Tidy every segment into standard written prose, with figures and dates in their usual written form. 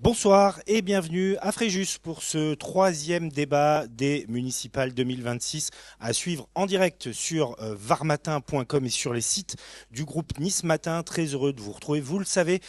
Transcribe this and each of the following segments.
Bonsoir et bienvenue à Fréjus pour ce troisième débat des municipales 2026 à suivre en direct sur varmatin.com et sur les sites du groupe Nice Matin. Très heureux de vous retrouver. Vous le savez,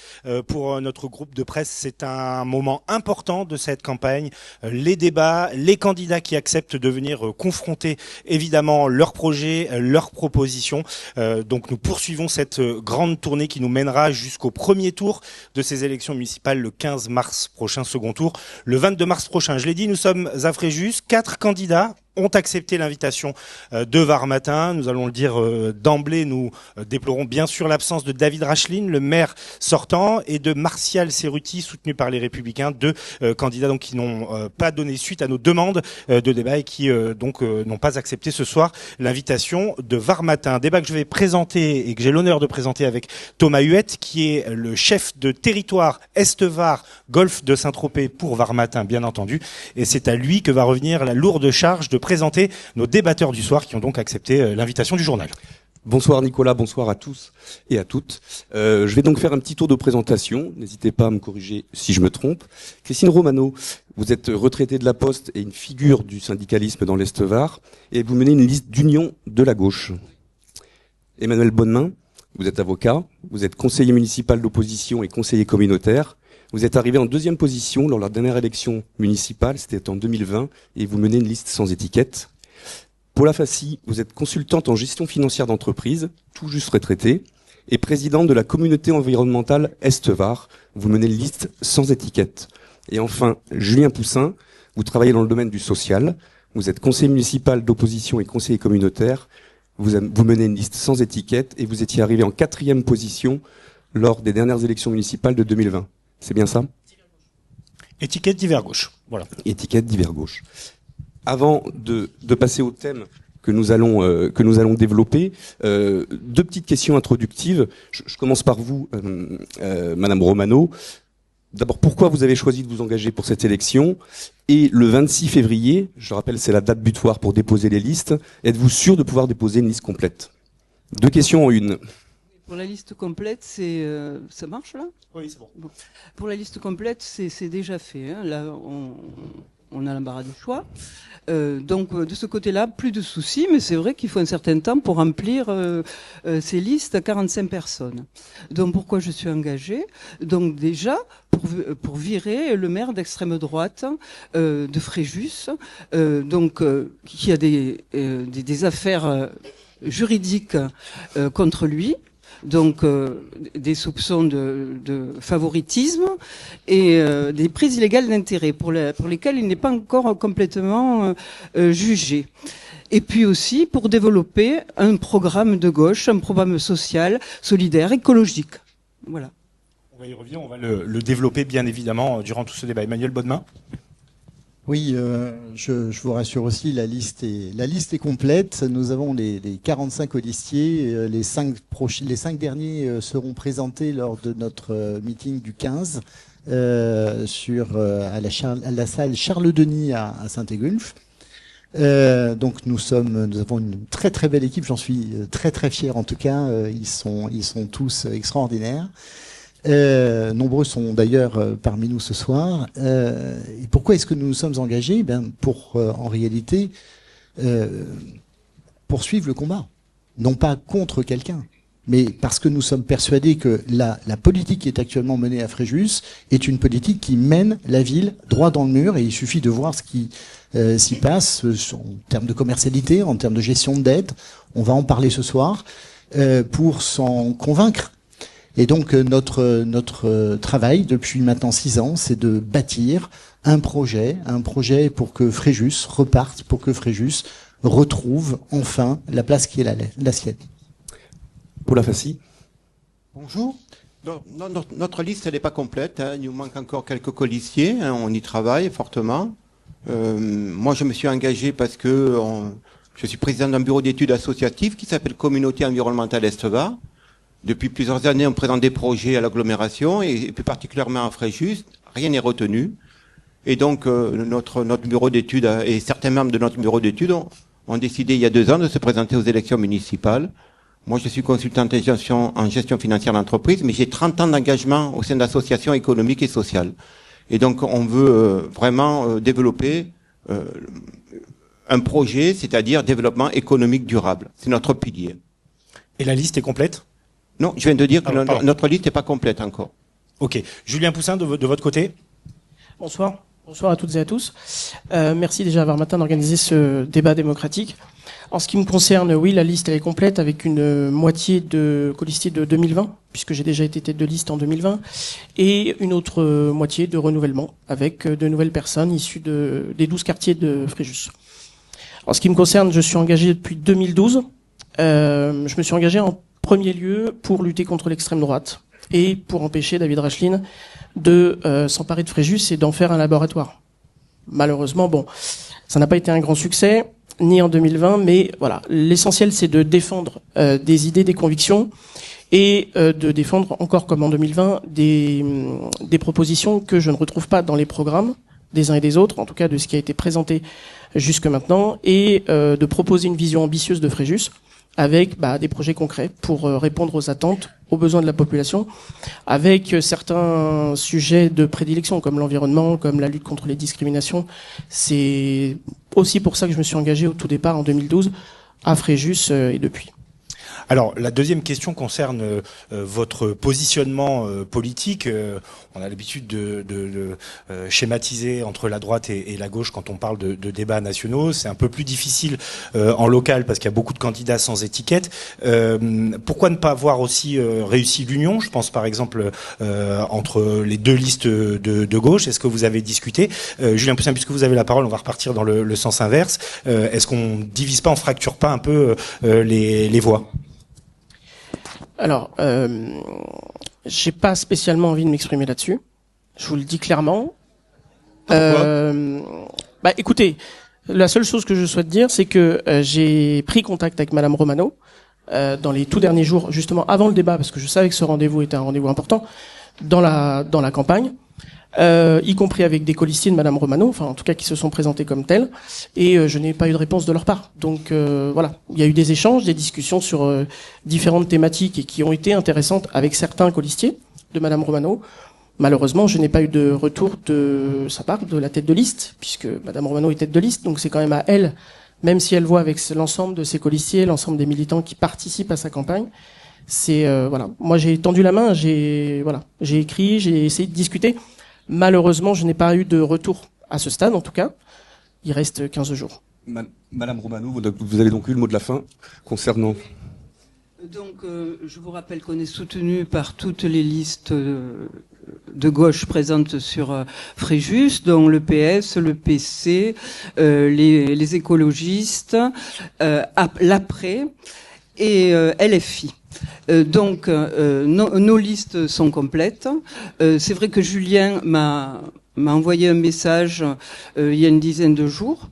pour notre groupe de presse, c'est un moment important de cette campagne. Les débats, les candidats qui acceptent de venir confronter évidemment leurs projets, leurs propositions. Donc nous poursuivons cette grande tournée qui nous mènera jusqu'au premier tour de ces élections municipales le 15 mars prochain, second tour, le 22 mars prochain. Je l'ai dit, nous sommes à Fréjus. 4 candidats ont accepté l'invitation de Varmatin. Nous allons le dire d'emblée, nous déplorons bien sûr l'absence de David Racheline, le maire sortant, et de Martial Cerruti, soutenu par les Républicains, 2 candidats donc qui n'ont pas donné suite à nos demandes de débat et qui donc n'ont pas accepté ce soir l'invitation de Varmatin. Un débat que je vais présenter et que j'ai l'honneur de présenter avec Thomas Huette, qui est le chef de territoire Est-Var, Golfe de Saint-Tropez pour Varmatin, bien entendu. Et c'est à lui que va revenir la lourde charge de présenter nos débatteurs du soir qui ont donc accepté l'invitation du journal. Bonsoir Nicolas, bonsoir à tous et à toutes. Je vais donc faire un petit tour de présentation. N'hésitez pas à me corriger si je me trompe. Christine Romano, vous êtes retraitée de la Poste et une figure du syndicalisme dans l'Est-Var, et vous menez une liste d'union de la gauche. Emmanuel Bonnemain, vous êtes avocat, vous êtes conseiller municipal d'opposition et conseiller communautaire. Vous êtes arrivé en 2e position lors de la dernière élection municipale, c'était en 2020, et vous menez une liste sans étiquette. Paula Fassi, vous êtes consultante en gestion financière d'entreprise, tout juste retraitée, et présidente de la communauté environnementale Est-Var. Vous menez une liste sans étiquette. Et enfin, Julien Poussin, vous travaillez dans le domaine du social, vous êtes conseiller municipal d'opposition et conseiller communautaire, vous menez une liste sans étiquette, et vous étiez arrivé en 4e position lors des dernières élections municipales de 2020. C'est bien ça? Étiquette divers gauche. Voilà. Étiquette divers gauche. Avant de passer au thème que nous allons développer, 2 petites questions introductives. Je commence par vous, Madame Romano. D'abord, pourquoi vous avez choisi de vous engager pour cette élection? Et le 26 février, je rappelle, c'est la date butoir pour déposer les listes. Êtes-vous sûr de pouvoir déposer une liste complète? 2 questions en une. Pour la liste complète, ça marche là? Oui, c'est bon. Pour la liste complète, c'est déjà fait. Hein. Là, on a l'embarras du choix. Donc, de ce côté-là, plus de soucis, mais c'est vrai qu'il faut un certain temps pour remplir ces listes à 45 personnes. Donc, pourquoi je suis engagée? Donc, déjà, pour virer le maire d'extrême droite de Fréjus, qui a des affaires juridiques contre lui. Donc des soupçons de favoritisme et des prises illégales d'intérêt pour lesquelles il n'est pas encore complètement jugé. Et puis aussi pour développer un programme de gauche, un programme social, solidaire, écologique. Voilà. On va y revenir, on va le développer bien évidemment durant tout ce débat. Emmanuel Bonnemain. Oui, je vous rassure aussi, la liste est complète. Nous avons les 45 colistiers. Les 5 derniers seront présentés lors de notre meeting du 15 à la salle Charles-Denis à Saint-Égulphe. Donc nous avons une très très belle équipe. J'en suis très très fier en tout cas. Ils sont tous extraordinaires. Nombreux sont d'ailleurs parmi nous ce soir. Et pourquoi est-ce que nous nous sommes engagés? Pour en réalité poursuivre le combat, non pas contre quelqu'un, mais parce que nous sommes persuadés que la politique qui est actuellement menée à Fréjus est une politique qui mène la ville droit dans le mur, et il suffit de voir ce qui s'y passe en termes de commercialité, en termes de gestion de dette. On va en parler ce soir pour s'en convaincre. Et donc notre travail depuis maintenant 6 ans, c'est de bâtir un projet pour que Fréjus reparte, pour que Fréjus retrouve enfin la place qui est la sienne. Paula Fassi. Bonjour. Notre liste, elle n'est pas complète. Hein. Il nous manque encore quelques colistiers. Hein. On y travaille fortement. Moi, je me suis engagé parce que je suis président d'un bureau d'études associatif qui s'appelle Communauté environnementale Est-Var. Depuis plusieurs années, on présente des projets à l'agglomération et plus particulièrement à Fréjus. Rien n'est retenu. Et donc, notre bureau d'études et certains membres de notre bureau d'études ont décidé il y a 2 ans de se présenter aux élections municipales. Moi, je suis consultant en gestion financière d'entreprise, mais j'ai 30 ans d'engagement au sein d'associations économiques et sociales. Et donc on veut vraiment développer un projet, c'est-à-dire développement économique durable. C'est notre pilier. Et la liste est complète? Non, je viens de dire que notre liste n'est pas complète encore. Ok. Julien Poussin, de votre côté? Bonsoir. Bonsoir à toutes et à tous. Merci déjà à Varmatin d'organiser ce débat démocratique. En ce qui me concerne, oui, la liste elle est complète avec une moitié de colistiers de 2020, puisque j'ai déjà été tête de liste en 2020, et une autre moitié de renouvellement avec de nouvelles personnes issues des 12 quartiers de Fréjus. En ce qui me concerne, je suis engagé depuis 2012. Je me suis engagé en premier lieu pour lutter contre l'extrême droite et pour empêcher David Rachline de s'emparer de Fréjus et d'en faire un laboratoire. Malheureusement, bon, ça n'a pas été un grand succès, ni en 2020, mais voilà, l'essentiel c'est de défendre des idées, des convictions, et de défendre encore comme en 2020 des propositions que je ne retrouve pas dans les programmes des uns et des autres, en tout cas de ce qui a été présenté jusque maintenant, et de proposer une vision ambitieuse de Fréjus avec des projets concrets pour répondre aux attentes, aux besoins de la population, avec certains sujets de prédilection comme l'environnement, comme la lutte contre les discriminations. C'est aussi pour ça que je me suis engagé au tout départ en 2012 à Fréjus et depuis. Alors, la deuxième question concerne votre positionnement politique. On a l'habitude de schématiser entre la droite et la gauche quand on parle de débats nationaux. C'est un peu plus difficile en local parce qu'il y a beaucoup de candidats sans étiquette. Pourquoi ne pas avoir aussi réussi l'union? Je pense par exemple entre les deux listes de gauche. Est-ce que vous avez discuté? Julien Poussin, puisque vous avez la parole, on va repartir dans le sens inverse. Est-ce qu'on divise pas, on fracture pas un peu les voix? Alors, j'ai pas spécialement envie de m'exprimer là-dessus. Je vous le dis clairement. Écoutez, la seule chose que je souhaite dire, c'est que j'ai pris contact avec Madame Romano dans les tout derniers jours, justement avant le débat, parce que je savais que ce rendez-vous était un rendez-vous important dans la campagne. Y compris avec des colistiers de Madame Romano, enfin en tout cas qui se sont présentés comme tels, et je n'ai pas eu de réponse de leur part. Donc voilà, il y a eu des échanges, des discussions sur différentes thématiques et qui ont été intéressantes avec certains colistiers de Madame Romano. Malheureusement, je n'ai pas eu de retour de sa part, de la tête de liste, puisque Madame Romano est tête de liste, donc c'est quand même à elle, même si elle voit avec l'ensemble de ses colistiers, l'ensemble des militants qui participent à sa campagne. C'est voilà, moi j'ai tendu la main, j'ai écrit, j'ai essayé de discuter. Malheureusement, je n'ai pas eu de retour à ce stade, en tout cas. Il reste 15 jours. Madame Romano, vous avez donc eu le mot de la fin concernant... Donc, je vous rappelle qu'on est soutenu par toutes les listes de gauche présentes sur Fréjus, dont le PS, le PC, les écologistes, l'APRE et LFI. Donc, nos listes sont complètes. C'est vrai que Julien m'a envoyé un message il y a une dizaine de jours.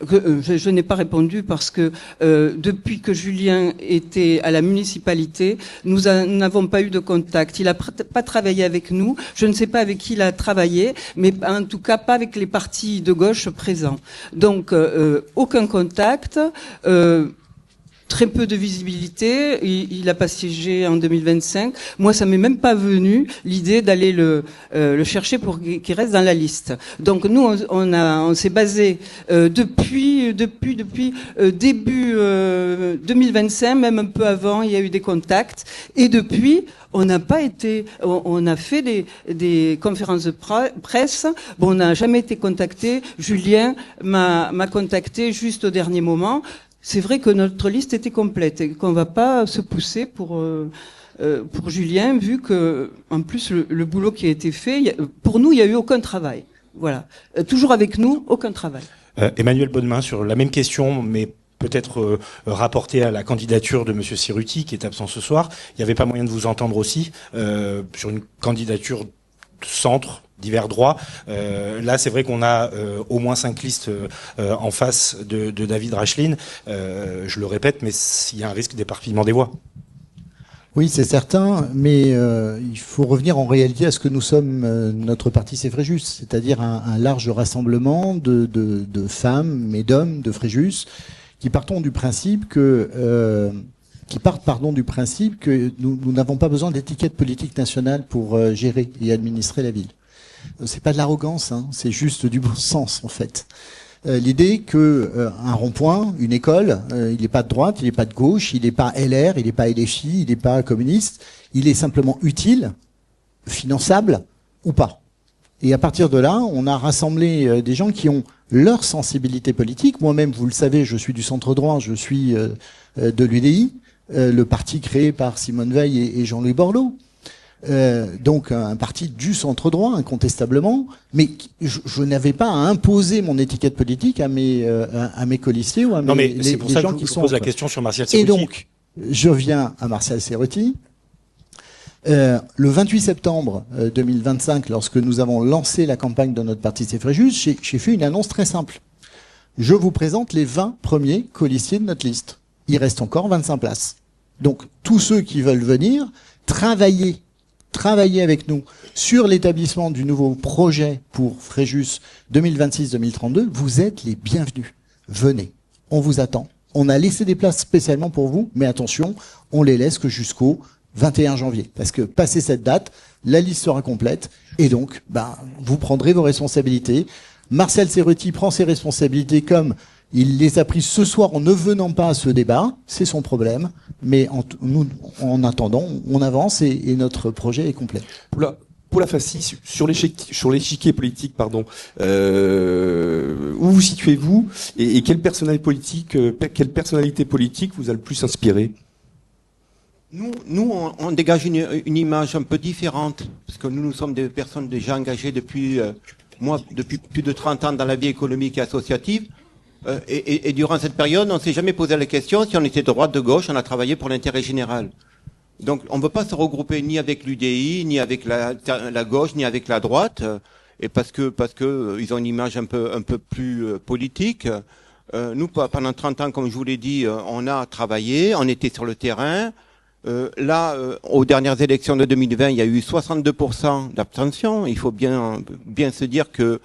Je n'ai pas répondu parce que depuis que Julien était à la municipalité, nous n'avons pas eu de contact. Il n'a pas travaillé avec nous. Je ne sais pas avec qui il a travaillé, mais en tout cas pas avec les partis de gauche présents. Donc, aucun contact. Très peu de visibilité. Il a pas siégé en 2025. Moi, ça m'est même pas venu l'idée d'aller le chercher pour qu'il reste dans la liste. Donc nous, on s'est basé depuis début 2025, même un peu avant, il y a eu des contacts. Et depuis, on n'a pas été, on a fait des conférences de presse. Bon, on n'a jamais été contacté. Julien m'a contacté juste au dernier moment. C'est vrai que notre liste était complète et qu'on va pas se pousser pour Julien, vu que en plus le boulot qui a été fait, pour nous, il y a eu aucun travail. Voilà, toujours avec nous, aucun travail. Emmanuel Bonnemain, sur la même question, mais peut-être rapporté à la candidature de Monsieur Siruty, qui est absent ce soir. Il n'y avait pas moyen de vous entendre aussi sur une candidature de centre, divers droits. Là, c'est vrai qu'on a au moins 5 listes en face de David Rachline. Je le répète, mais il y a un risque d'éparpillement des voix. Oui, c'est certain, mais il faut revenir en réalité à ce que nous sommes, notre parti, c'est Fréjus, c'est-à-dire un large rassemblement de femmes et d'hommes de Fréjus qui partent du principe que nous n'avons pas besoin d'étiquette politique nationale pour gérer et administrer la ville. C'est pas de l'arrogance, hein, c'est juste du bon sens en fait. L'idée que un rond-point, une école, il n'est pas de droite, il n'est pas de gauche, il n'est pas LR, il n'est pas LFI, il n'est pas communiste, il est simplement utile, finançable ou pas. Et à partir de là, on a rassemblé des gens qui ont leur sensibilité politique. Moi-même, vous le savez, je suis du centre droit, je suis de l'UDI, le parti créé par Simone Veil et Jean-Louis Borloo. Donc un parti du centre droit, incontestablement, mais je n'avais pas à imposer mon étiquette politique à mes colistiers ou à non, mais les, c'est pour les ça gens que je qui vous sont. pose la question sur Martial Et Cerruti. donc, je viens à Martial Cerruti. Le 28 septembre 2025, lorsque nous avons lancé la campagne de notre parti C'est Fréjus, j'ai fait une annonce très simple. Je vous présente les 20 premiers colistiers de notre liste. Il reste encore 25 places. Donc, tous ceux qui veulent venir travailler avec nous sur l'établissement du nouveau projet pour Fréjus 2026-2032, vous êtes les bienvenus. Venez, on vous attend. On a laissé des places spécialement pour vous, mais attention, on les laisse que jusqu'au 21 janvier. Parce que passé cette date, la liste sera complète et donc, vous prendrez vos responsabilités. Martial Cerruti prend ses responsabilités comme il les a prises ce soir en ne venant pas à ce débat. C'est son problème. Mais en attendant, on avance et notre projet est complet. Pour la FACI, sur l'échiquier politique, où vous situez-vous et quelle personnalité politique vous a le plus inspiré? Nous, on dégage une image un peu différente, parce que nous sommes des personnes déjà engagées depuis plus de 30 ans dans la vie économique et associative. Et durant cette période, on ne s'est jamais posé la question si on était de droite, de gauche, on a travaillé pour l'intérêt général. Donc on ne veut pas se regrouper ni avec l'UDI, ni avec la gauche, ni avec la droite, et parce que ils ont une image un peu plus politique. Nous, pendant 30 ans, comme je vous l'ai dit, on a travaillé, on était sur le terrain. Aux dernières élections de 2020, il y a eu 62% d'abstention. Il faut bien se dire que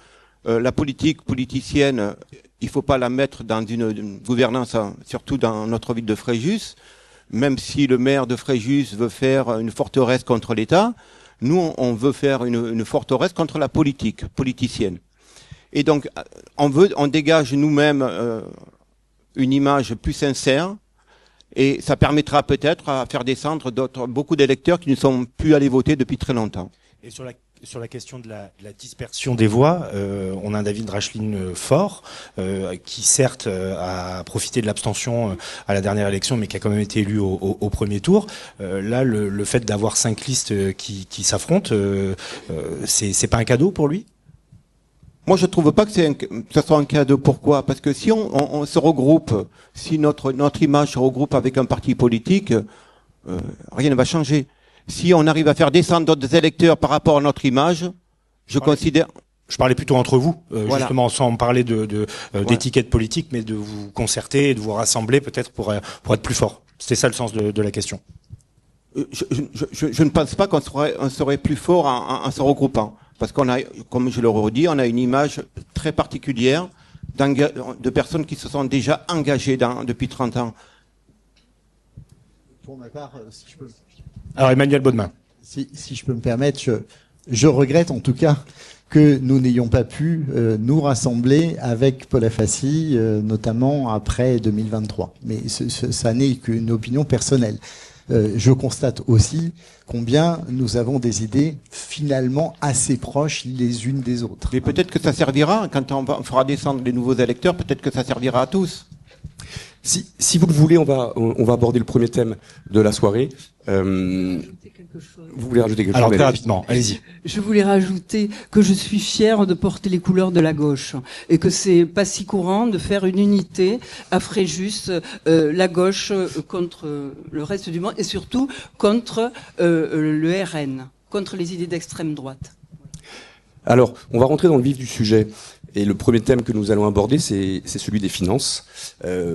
la politique politicienne, il faut pas la mettre dans une gouvernance, surtout dans notre ville de Fréjus. Même si le maire de Fréjus veut faire une forteresse contre l'État, nous, on veut faire une forteresse contre la politique politicienne. Et donc, on dégage nous-mêmes une image plus sincère, et ça permettra peut-être à faire descendre beaucoup d'électeurs qui ne sont plus allés voter depuis très longtemps. Et sur la question de la dispersion des voix, on a un David Racheline fort, qui certes a profité de l'abstention à la dernière élection, mais qui a quand même été élu au premier tour. Là, le fait d'avoir 5 listes qui s'affrontent, c'est pas un cadeau pour lui? Moi, je trouve pas que ce soit un cadeau. Pourquoi? Parce que si on se regroupe, si notre image se regroupe avec un parti politique, rien ne va changer. Si on arrive à faire descendre d'autres électeurs par rapport à notre image, je considère... Je parlais plutôt entre vous, Voilà. justement, sans parler d'étiquette politique, mais de vous concerter et de vous rassembler peut-être pour être plus fort. C'était ça le sens de la question. Je ne pense pas qu'on serait plus fort en se regroupant. Parce qu'on a, comme je le redis, on a une image très particulière de personnes qui se sont déjà engagées depuis 30 ans. Pour ma part, si je peux... Alors Emmanuel Bodemain. Si je peux me permettre, je regrette en tout cas que nous n'ayons pas pu nous rassembler avec Paul Afassi, notamment après 2023. Mais ça n'est qu'une opinion personnelle. Je constate aussi combien nous avons des idées finalement assez proches les unes des autres. Mais peut-être que ça servira, quand on fera descendre les nouveaux électeurs, peut-être que ça servira à tous. Si vous le voulez, on va aborder le premier thème de la soirée. Vous voulez rajouter quelque chose? Alors très rapidement, allez-y. Je voulais rajouter que je suis fière de porter les couleurs de la gauche et que c'est pas si courant de faire une unité à Fréjus, la gauche contre le reste du monde et surtout contre le RN, contre les idées d'extrême droite. Alors, on va rentrer dans le vif du sujet. Et le premier thème que nous allons aborder, c'est celui des finances.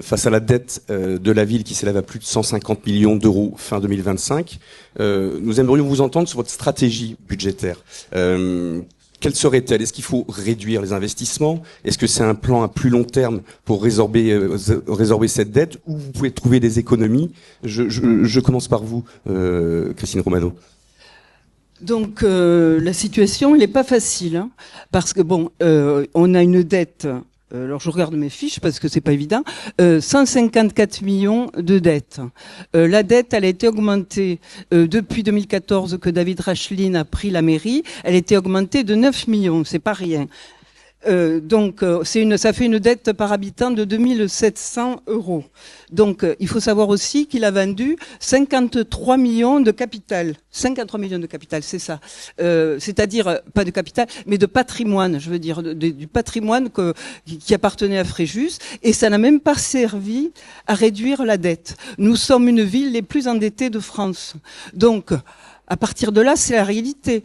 Face à la dette de la ville qui s'élève à plus de 150 millions d'euros fin 2025, nous aimerions vous entendre sur votre stratégie budgétaire. Quelle serait-elle? Est-ce qu'il faut réduire les investissements? Est-ce que c'est un plan à plus long terme pour résorber cette dette? Ou vous pouvez trouver des économies? Je commence par vous, Christine Romano. Donc la situation, elle n'est pas facile, hein, parce que bon, on a une dette. Alors je regarde mes fiches parce que c'est pas évident. 154 millions de dettes. La dette, elle a été augmentée depuis 2014 que David Racheline a pris la mairie. Elle a été augmentée de 9 millions. C'est pas rien. Donc ça fait une dette par habitant de 2700 €. Donc il faut savoir aussi qu'il a vendu 53 millions de capital. 53 millions de capital, c'est ça. C'est-à-dire pas de capital, mais de patrimoine. Je veux dire du patrimoine qui appartenait à Fréjus, et ça n'a même pas servi à réduire la dette. Nous sommes une ville les plus endettées de France. Donc à partir de là, c'est la réalité.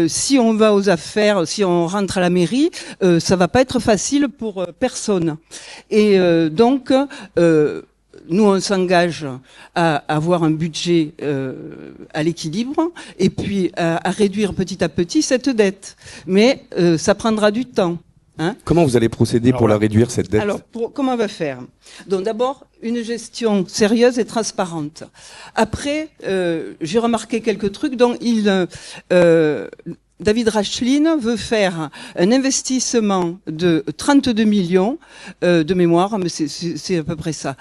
Si on va aux affaires, si on rentre à la mairie, ça va pas être facile pour personne. Et donc, nous, on s'engage à avoir un budget à l'équilibre et puis à réduire petit à petit cette dette. Mais ça prendra du temps. Hein? Comment vous allez procéder pour la réduire, cette dette? Alors, comment on va faire? Donc d'abord, une gestion sérieuse et transparente. Après, j'ai remarqué quelques trucs dont David Racheline veut faire un investissement de 32 millions de mémoire, mais c'est à peu près ça,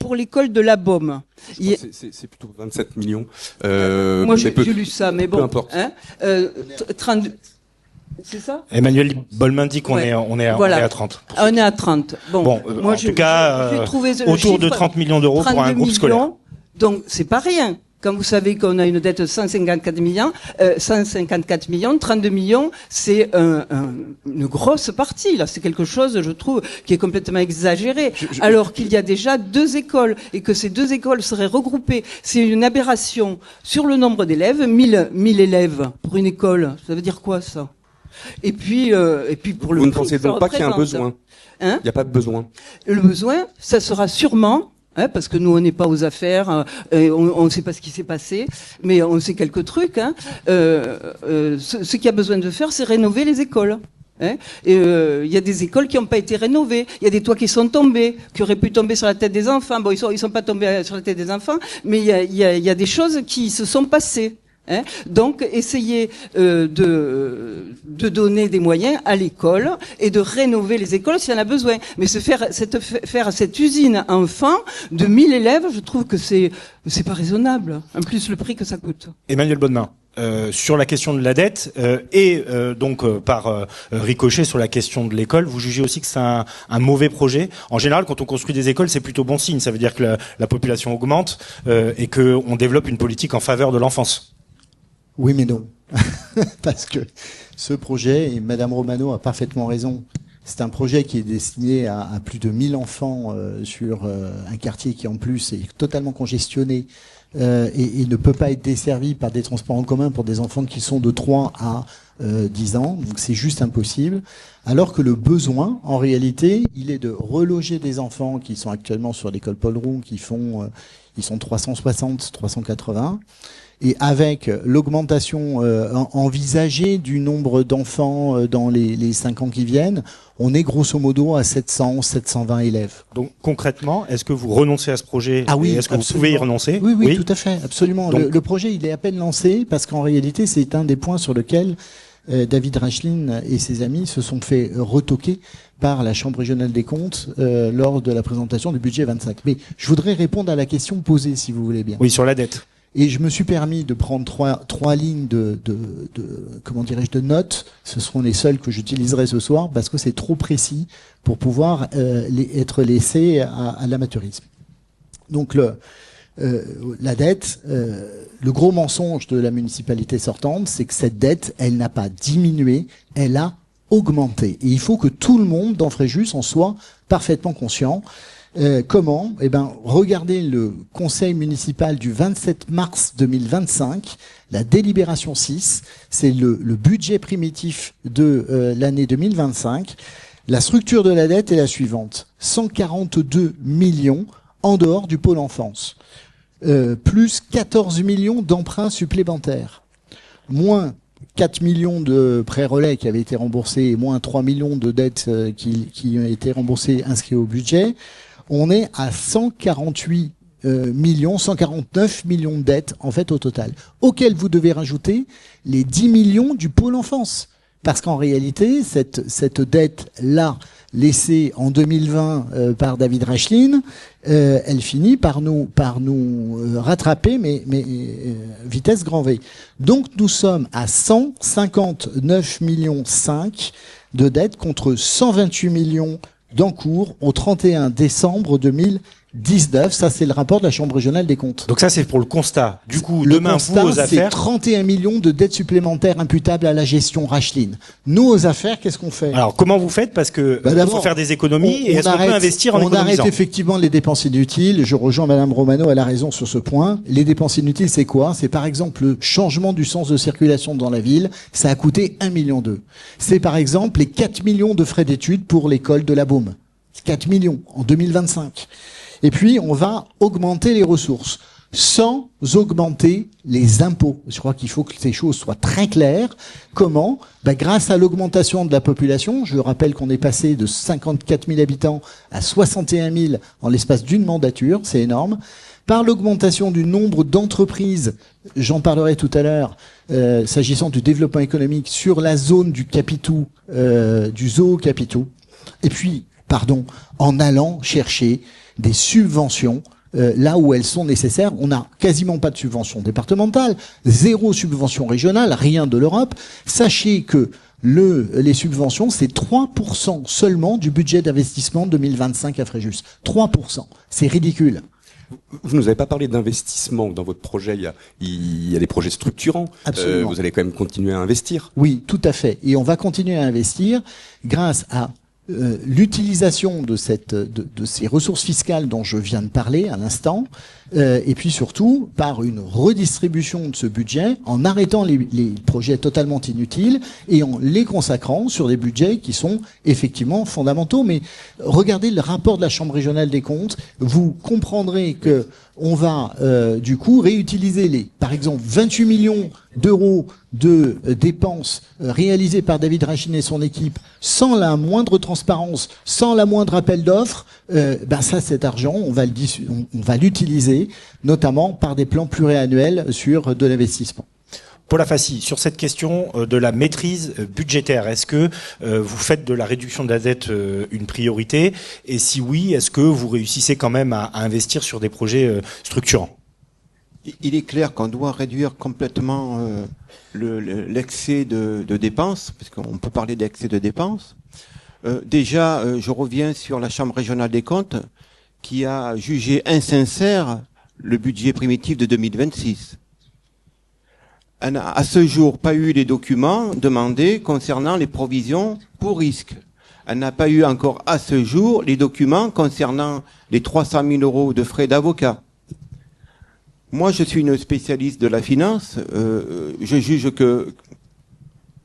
pour l'école de la Baume. C'est plutôt 27 millions. Moi, j'ai lu ça, mais bon. Peu importe. Hein, 32... C'est ça? Emmanuel Bolman dit qu'on est à 30. On est à 30. Bon, moi, en tout cas, autour de 30 millions d'euros pour un groupe scolaire. Donc, c'est pas rien. Quand vous savez qu'on a une dette de 154 millions, 32 millions, c'est une grosse partie, là. C'est quelque chose, je trouve, qui est complètement exagéré. Alors qu'il y a déjà 2 écoles et que ces 2 écoles seraient regroupées. C'est une aberration sur le nombre d'élèves. 1000 élèves pour une école. Ça veut dire quoi, ça? Et puis pour le vous ne pensez donc pas qu'il y a un besoin? Hein? Il n'y a pas de besoin. Le besoin, ça sera sûrement, hein, parce que nous on n'est pas aux affaires, on ne sait pas ce qui s'est passé, mais on sait quelques trucs. Hein. Ce qu'il y a besoin de faire, c'est rénover les écoles. Hein. Et y a des écoles qui n'ont pas été rénovées. Il y a des toits qui sont tombés, qui auraient pu tomber sur la tête des enfants. Bon, ils sont pas tombés sur la tête des enfants, mais il y a des choses qui se sont passées. Hein. Donc, essayer de donner des moyens à l'école et de rénover les écoles s'il y en a besoin. Mais faire cette usine enfant de 1000 élèves, je trouve que c'est pas raisonnable. En plus, le prix que ça coûte. Emmanuel Bonnemin. Sur la question de la dette par ricochet sur la question de l'école, vous jugez aussi que c'est un mauvais projet. En général, quand on construit des écoles, c'est plutôt bon signe. Ça veut dire que la population augmente et qu'on développe une politique en faveur de l'enfance. Oui, mais non. Parce que ce projet, et Madame Romano a parfaitement raison, c'est un projet qui est destiné à plus de 1000 enfants sur un quartier qui en plus est totalement congestionné et ne peut pas être desservi par des transports en commun pour des enfants qui sont de 3 à 10 ans. Donc c'est juste impossible. Alors que le besoin, en réalité, il est de reloger des enfants qui sont actuellement sur l'école Paul Roux, ils sont 360, 380. Et avec l'augmentation envisagée du nombre d'enfants dans les 5 ans qui viennent, on est grosso modo à 700, 720 élèves. Donc concrètement, est-ce que vous renoncez à ce projet? Ah oui, est-ce que vous pouvez y renoncer? Oui, tout à fait, absolument. Donc, le projet, il est à peine lancé parce qu'en réalité, c'est un des points sur lesquels David Racheline et ses amis se sont fait retoquer par la Chambre régionale des comptes lors de la présentation du budget 25. Mais je voudrais répondre à la question posée, si vous voulez bien. Oui, sur la dette. Et je me suis permis de prendre trois lignes de comment dirais-je, de notes. Ce seront les seules que j'utiliserai ce soir parce que c'est trop précis pour pouvoir être laissé à l'amateurisme. Donc la dette, le gros mensonge de la municipalité sortante, c'est que cette dette, elle n'a pas diminué, elle a augmenté. Et il faut que tout le monde dans Fréjus en soit parfaitement conscient. Comment? Regardez le conseil municipal du 27 mars 2025, la délibération 6, c'est le budget primitif de l'année 2025. La structure de la dette est la suivante. 142 millions en dehors du pôle enfance. Plus 14 millions d'emprunts supplémentaires. Moins 4 millions de prêts relais qui avaient été remboursés et moins 3 millions de dettes qui ont été remboursées inscrits au budget. On est à 148 149 millions de dettes en fait au total, auxquelles vous devez rajouter les 10 millions du pôle enfance. Parce qu'en réalité, cette dette-là, laissée en 2020 par David Rachlin, elle finit par nous rattraper, mais vitesse grand V. Donc nous sommes à 159 millions 5 de dettes contre 128 millions d'encours au 31 décembre 2019. Ça, c'est le rapport de la Chambre régionale des comptes. Donc ça, c'est pour le constat. Du coup, Le demain, constat, vous, aux c'est affaires... 31 millions de dettes supplémentaires imputables à la gestion Rachlin. Nous, aux affaires, qu'est-ce qu'on fait? Alors, comment vous faites? Parce que il faut d'abord, faire des économies, et est-ce qu'on arrête- peut investir en on économisant? arrête effectivement les dépenses inutiles. Je rejoins Madame Romano, elle a raison sur ce point. Les dépenses inutiles, c'est quoi? C'est par exemple le changement du sens de circulation dans la ville. Ça a coûté 1,2 million. C'est par exemple les 4 millions de frais d'études pour l'école de la Baume. 4 millions en 2025. Et puis, on va augmenter les ressources sans augmenter les impôts. Je crois qu'il faut que ces choses soient très claires. Comment? Grâce à l'augmentation de la population. Je rappelle qu'on est passé de 54 000 habitants à 61 000 en l'espace d'une mandature. C'est énorme. Par l'augmentation du nombre d'entreprises, j'en parlerai tout à l'heure, s'agissant du développement économique sur la zone du Capitou, du zoo Capitou. Et puis, en allant chercher des subventions là où elles sont nécessaires. On n'a quasiment pas de subvention départementale, 0 subvention régionale, rien de l'Europe. Sachez que les subventions, c'est 3% seulement du budget d'investissement 2025 à Fréjus. 3%. C'est ridicule. Vous nous avez pas parlé d'investissement dans votre projet. Il y a des projets structurants. Absolument. Vous allez quand même continuer à investir. Oui, tout à fait. Et on va continuer à investir grâce à l'utilisation de ces ressources fiscales dont je viens de parler à l'instant, et puis surtout par une redistribution de ce budget en arrêtant les projets totalement inutiles et en les consacrant sur des budgets qui sont effectivement fondamentaux. Mais regardez le rapport de la Chambre régionale des comptes, vous comprendrez que on va du coup réutiliser par exemple 28 millions d'euros de dépenses réalisées par David Rachin et son équipe sans la moindre transparence, sans la moindre appel d'offres. Cet argent, on va l'utiliser notamment par des plans pluriannuels sur de l'investissement. Paula Fassi, sur cette question de la maîtrise budgétaire, est-ce que vous faites de la réduction de la dette une priorité? Et si oui, est-ce que vous réussissez quand même à investir sur des projets structurants? Il est clair qu'on doit réduire complètement l'excès de dépenses, parce qu'on peut parler d'excès de dépenses. Déjà, je reviens sur la Chambre régionale des comptes qui a jugé insincère le budget primitif de 2026. Elle n'a à ce jour pas eu les documents demandés concernant les provisions pour risque. Elle n'a pas eu encore à ce jour les documents concernant les 300 000 euros de frais d'avocat. Moi, je suis une spécialiste de la finance. Je juge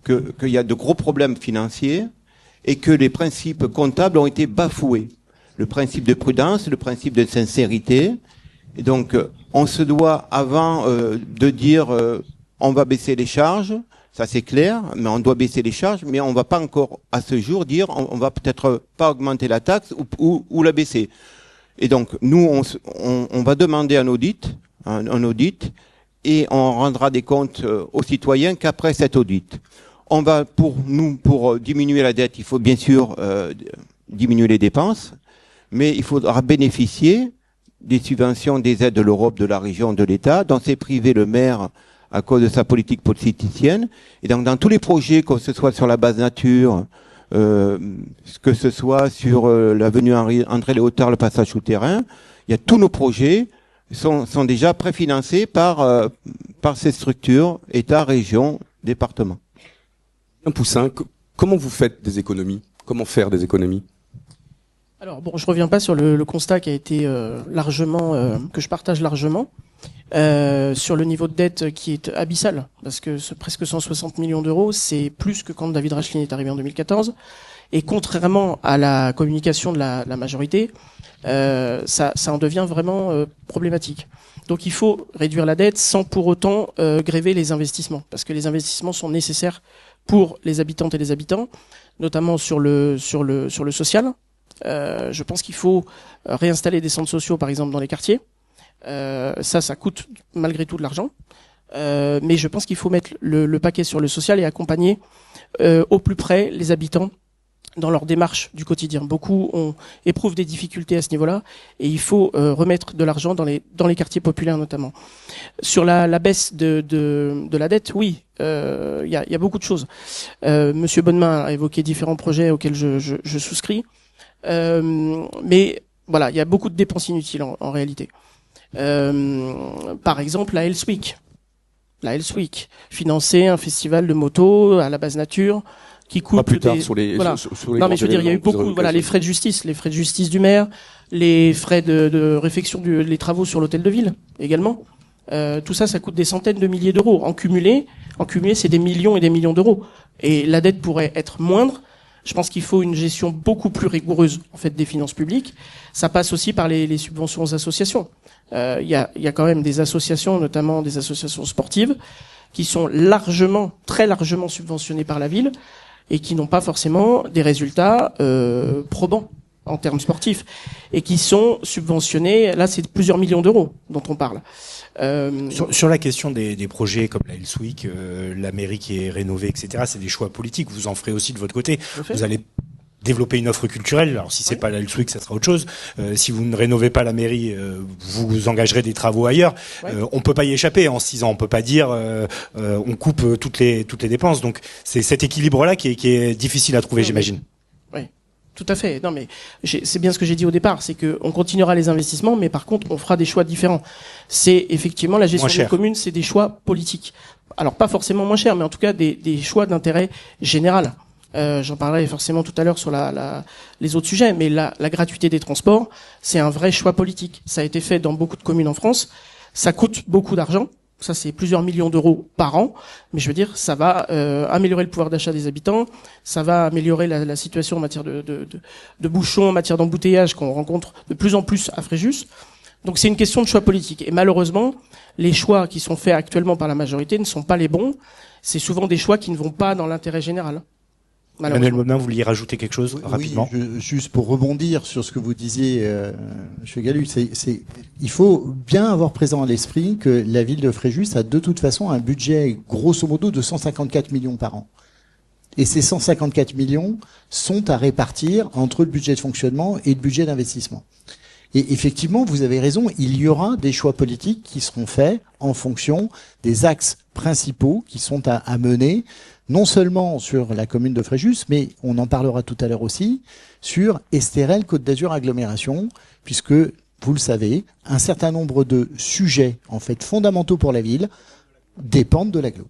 qu'il y a de gros problèmes financiers et que les principes comptables ont été bafoués. Le principe de prudence, le principe de sincérité. Et donc, on se doit, avant de dire on va baisser les charges, ça c'est clair, mais on doit baisser les charges, mais on va pas encore à ce jour dire on va peut-être pas augmenter la taxe ou la baisser. Et donc, nous, on va demander un audit, et on rendra des comptes aux citoyens qu'après cet audit. On va, pour diminuer la dette, il faut bien sûr diminuer les dépenses, mais il faudra bénéficier des subventions, des aides de l'Europe, de la région, de l'État, dont s'est privé le maire à cause de sa politique politicienne. Et donc, dans tous les projets, que ce soit sur la base nature, que ce soit sur l'avenue André Léotard, le passage souterrain, il y a tous nos projets sont déjà préfinancés par ces structures, État, région, département. Un Poussin, comment vous faites des économies? Comment faire des économies? Alors bon, je reviens pas sur le constat qui a été que je partage largement, sur le niveau de dette qui est abyssal, parce que presque 160 millions d'euros, c'est plus que quand David Rachlin est arrivé en 2014. Et contrairement à la communication de la majorité, ça en devient vraiment problématique. Donc il faut réduire la dette sans pour autant gréver les investissements, parce que les investissements sont nécessaires pour les habitantes et les habitants, notamment sur le social. Je pense qu'il faut réinstaller des centres sociaux, par exemple, dans les quartiers. Ça coûte malgré tout de l'argent. Mais je pense qu'il faut mettre le paquet sur le social et accompagner au plus près les habitants dans leur démarche du quotidien. Beaucoup éprouvent des difficultés à ce niveau-là, et il faut remettre de l'argent dans les quartiers populaires notamment. Sur la baisse de la dette, oui, il y a beaucoup de choses. Monsieur Bonnemain a évoqué différents projets auxquels je souscris, mais voilà, il y a beaucoup de dépenses inutiles en réalité. Par exemple, la Health Week, financer un festival de moto à la base nature qui coûte plus tard sur les voilà. sur les non mais je veux dire, il y a eu beaucoup, voilà, les frais de justice du maire, les frais de réfection les travaux sur l'hôtel de ville également. Tout ça coûte des centaines de milliers d'euros. En cumulé, c'est des millions et des millions d'euros. Et la dette pourrait être moindre. Je pense qu'il faut une gestion beaucoup plus rigoureuse en fait des finances publiques. Ça passe aussi par les subventions aux associations. Il y a quand même des associations, notamment des associations sportives, qui sont très largement subventionnées par la ville et qui n'ont pas forcément des résultats probants en termes sportifs et qui sont subventionnés. Là, c'est plusieurs millions d'euros dont on parle. Sur la question des projets comme la Health Week, la mairie qui est rénovée, etc., c'est des choix politiques. Vous en ferez aussi de votre côté. Vous allez développer une offre culturelle. Alors si c'est pas la Health Week, ça sera autre chose. Si vous ne rénovez pas la mairie, vous engagerez des travaux ailleurs. On peut pas y échapper en 6 ans. On peut pas dire on coupe toutes les dépenses. Donc c'est cet équilibre-là qui est difficile à trouver, j'imagine. Oui, tout à fait. Non mais c'est bien ce que j'ai dit au départ, c'est que on continuera les investissements, mais par contre on fera des choix différents. C'est effectivement la gestion d'une commune, c'est des choix politiques. Alors pas forcément moins cher, mais en tout cas des choix d'intérêt général. J'en parlerai forcément tout à l'heure sur les autres sujets, mais la gratuité des transports, c'est un vrai choix politique. Ça a été fait dans beaucoup de communes en France. Ça coûte beaucoup d'argent. Ça, c'est plusieurs millions d'euros par an. Mais je veux dire, ça va améliorer le pouvoir d'achat des habitants. Ça va améliorer la situation en matière de bouchons, en matière d'embouteillage qu'on rencontre de plus en plus à Fréjus. Donc c'est une question de choix politique. Et malheureusement, les choix qui sont faits actuellement par la majorité ne sont pas les bons. C'est souvent des choix qui ne vont pas dans l'intérêt général. Manuel Bonnemain, vous vouliez rajouter quelque chose rapidement? Oui, juste pour rebondir sur ce que vous disiez, M. Gallu, il faut bien avoir présent à l'esprit que la ville de Fréjus a de toute façon un budget grosso modo de 154 millions par an. Et ces 154 millions sont à répartir entre le budget de fonctionnement et le budget d'investissement. Et effectivement, vous avez raison, il y aura des choix politiques qui seront faits en fonction des axes principaux qui sont à mener, non seulement sur la commune de Fréjus, mais on en parlera tout à l'heure aussi, sur Estérel Côte d'Azur Agglomération, puisque, vous le savez, un certain nombre de sujets, en fait, fondamentaux pour la ville, dépendent de l'agglo.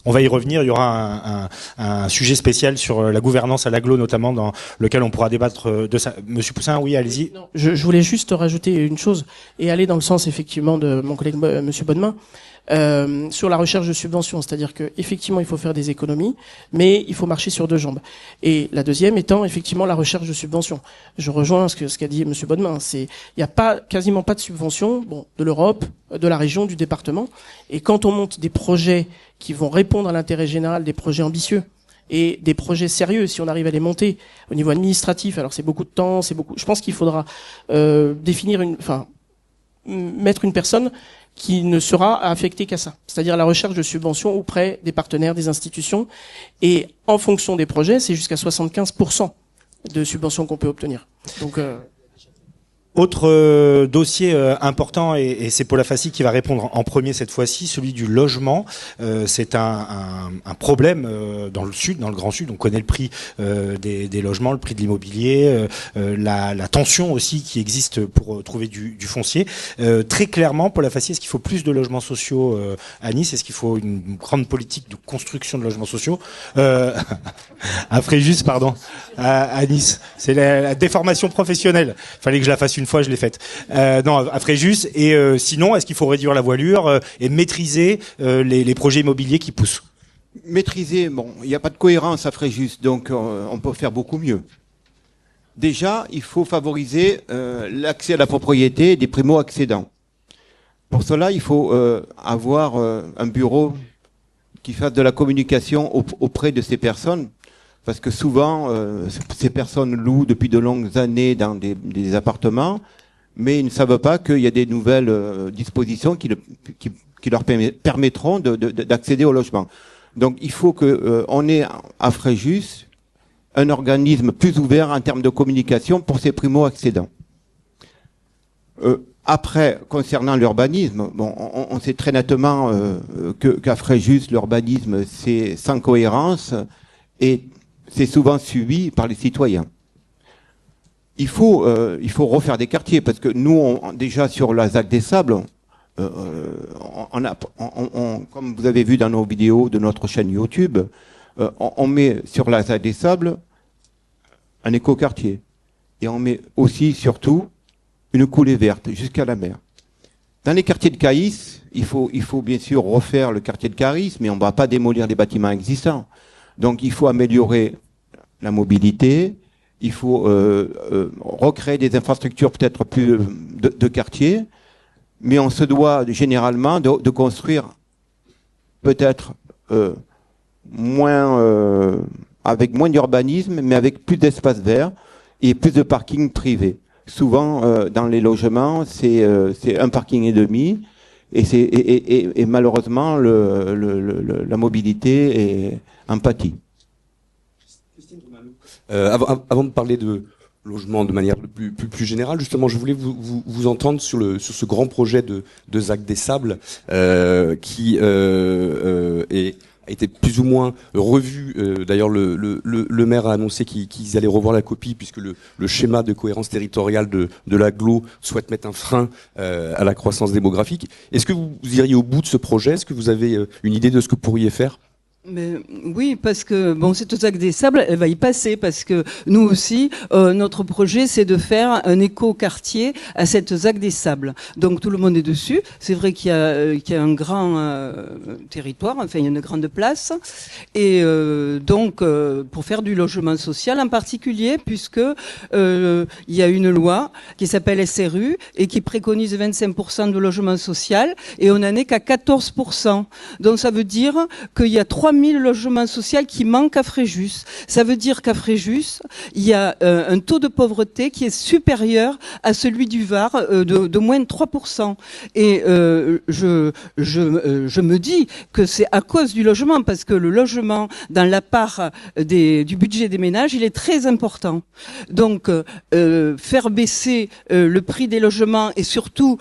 On va y revenir, il y aura un sujet spécial sur la gouvernance à l'agglo, notamment, dans lequel on pourra débattre de ça. Monsieur Poussin, oui, allez-y. Je voulais juste rajouter une chose, et aller dans le sens, effectivement, de mon collègue Monsieur Bonnemain, sur la recherche de subventions, c'est-à-dire que effectivement il faut faire des économies, mais il faut marcher sur deux jambes. Et la deuxième étant effectivement la recherche de subventions. Je rejoins ce qu'a dit Monsieur Bonnemain. Il n'y a quasiment pas de subventions, de l'Europe, de la région, du département. Et quand on monte des projets qui vont répondre à l'intérêt général, des projets ambitieux et des projets sérieux, si on arrive à les monter au niveau administratif, alors c'est beaucoup de temps, je pense qu'il faudra mettre une personne qui ne sera affectée qu'à ça, c'est-à-dire la recherche de subventions auprès des partenaires, des institutions, et en fonction des projets, c'est jusqu'à 75% de subventions qu'on peut obtenir. Donc autre dossier important, et c'est Paula Fassi qui va répondre en premier cette fois-ci, celui du logement. C'est un problème dans le sud, dans le Grand Sud. On connaît le prix des logements, le prix de l'immobilier, la tension aussi qui existe pour trouver du foncier. Très clairement, Paula Fassi, est-ce qu'il faut plus de logements sociaux à Nice? Est-ce qu'il faut une grande politique de construction de logements sociaux à Fréjus, pardon, à Nice? C'est la déformation professionnelle. Fallait que je la fasse une fois, je l'ai faite. Non, à Fréjus. Et sinon, est-ce qu'il faut réduire la voilure et maîtriser les projets immobiliers qui poussent? Maîtriser, il n'y a pas de cohérence à Fréjus, donc on peut faire beaucoup mieux. Déjà, il faut favoriser l'accès à la propriété des primo-accédants. Pour cela, il faut avoir un bureau qui fasse de la communication auprès de ces personnes. Parce que souvent, ces personnes louent depuis de longues années dans des appartements, mais ils ne savent pas qu'il y a des nouvelles dispositions qui leur permettront d'accéder au logement. Donc il faut que on ait à Fréjus un organisme plus ouvert en termes de communication pour ces primo-accédants. Après, concernant l'urbanisme, bon, on sait très nettement qu'à Fréjus, l'urbanisme, c'est sans cohérence et c'est souvent suivi par les citoyens. Il faut refaire des quartiers parce que nous, déjà sur la ZAC des Sables, comme vous avez vu dans nos vidéos de notre chaîne YouTube, on met sur la ZAC des Sables un écoquartier et on met aussi, surtout, une coulée verte jusqu'à la mer. Dans les quartiers de Caïs, il faut bien sûr refaire le quartier de Caïs, mais on ne va pas démolir les bâtiments existants. Donc il faut améliorer la mobilité, il faut recréer des infrastructures peut-être plus de quartier, mais on se doit généralement de construire peut-être avec moins d'urbanisme, mais avec plus d'espaces verts et plus de parkings privés. Souvent, dans les logements, c'est un parking et demi, et malheureusement, la mobilité est en pâtit. Avant de parler de logement de manière plus générale, justement, je voulais vous entendre sur ce grand projet de ZAC des Sables qui a été plus ou moins revu. D'ailleurs, le maire a annoncé qu'ils allaient revoir la copie puisque le schéma de cohérence territoriale de l'agglo souhaite mettre un frein à la croissance démographique. Est-ce que vous iriez au bout de ce projet? Est-ce que vous avez une idée de ce que vous pourriez faire? Mais oui, parce que bon, cette ZAC des Sables, elle va y passer parce que nous aussi, notre projet, c'est de faire un éco-quartier à cette ZAC des Sables. Donc tout le monde est dessus. C'est vrai qu'il y a un grand territoire, enfin il y a une grande place, et donc pour faire du logement social en particulier, puisque il y a une loi qui s'appelle SRU et qui préconise 25% de logement social, et on n'en est qu'à 14%. Donc ça veut dire qu'il y a 3000 logements sociaux qui manquent à Fréjus. Ça veut dire qu'à Fréjus, il y a un taux de pauvreté qui est supérieur à celui du Var de moins de 3%. Et je me dis que c'est à cause du logement, parce que le logement, dans la part du budget des ménages, il est très important. Donc, faire baisser le prix des logements et surtout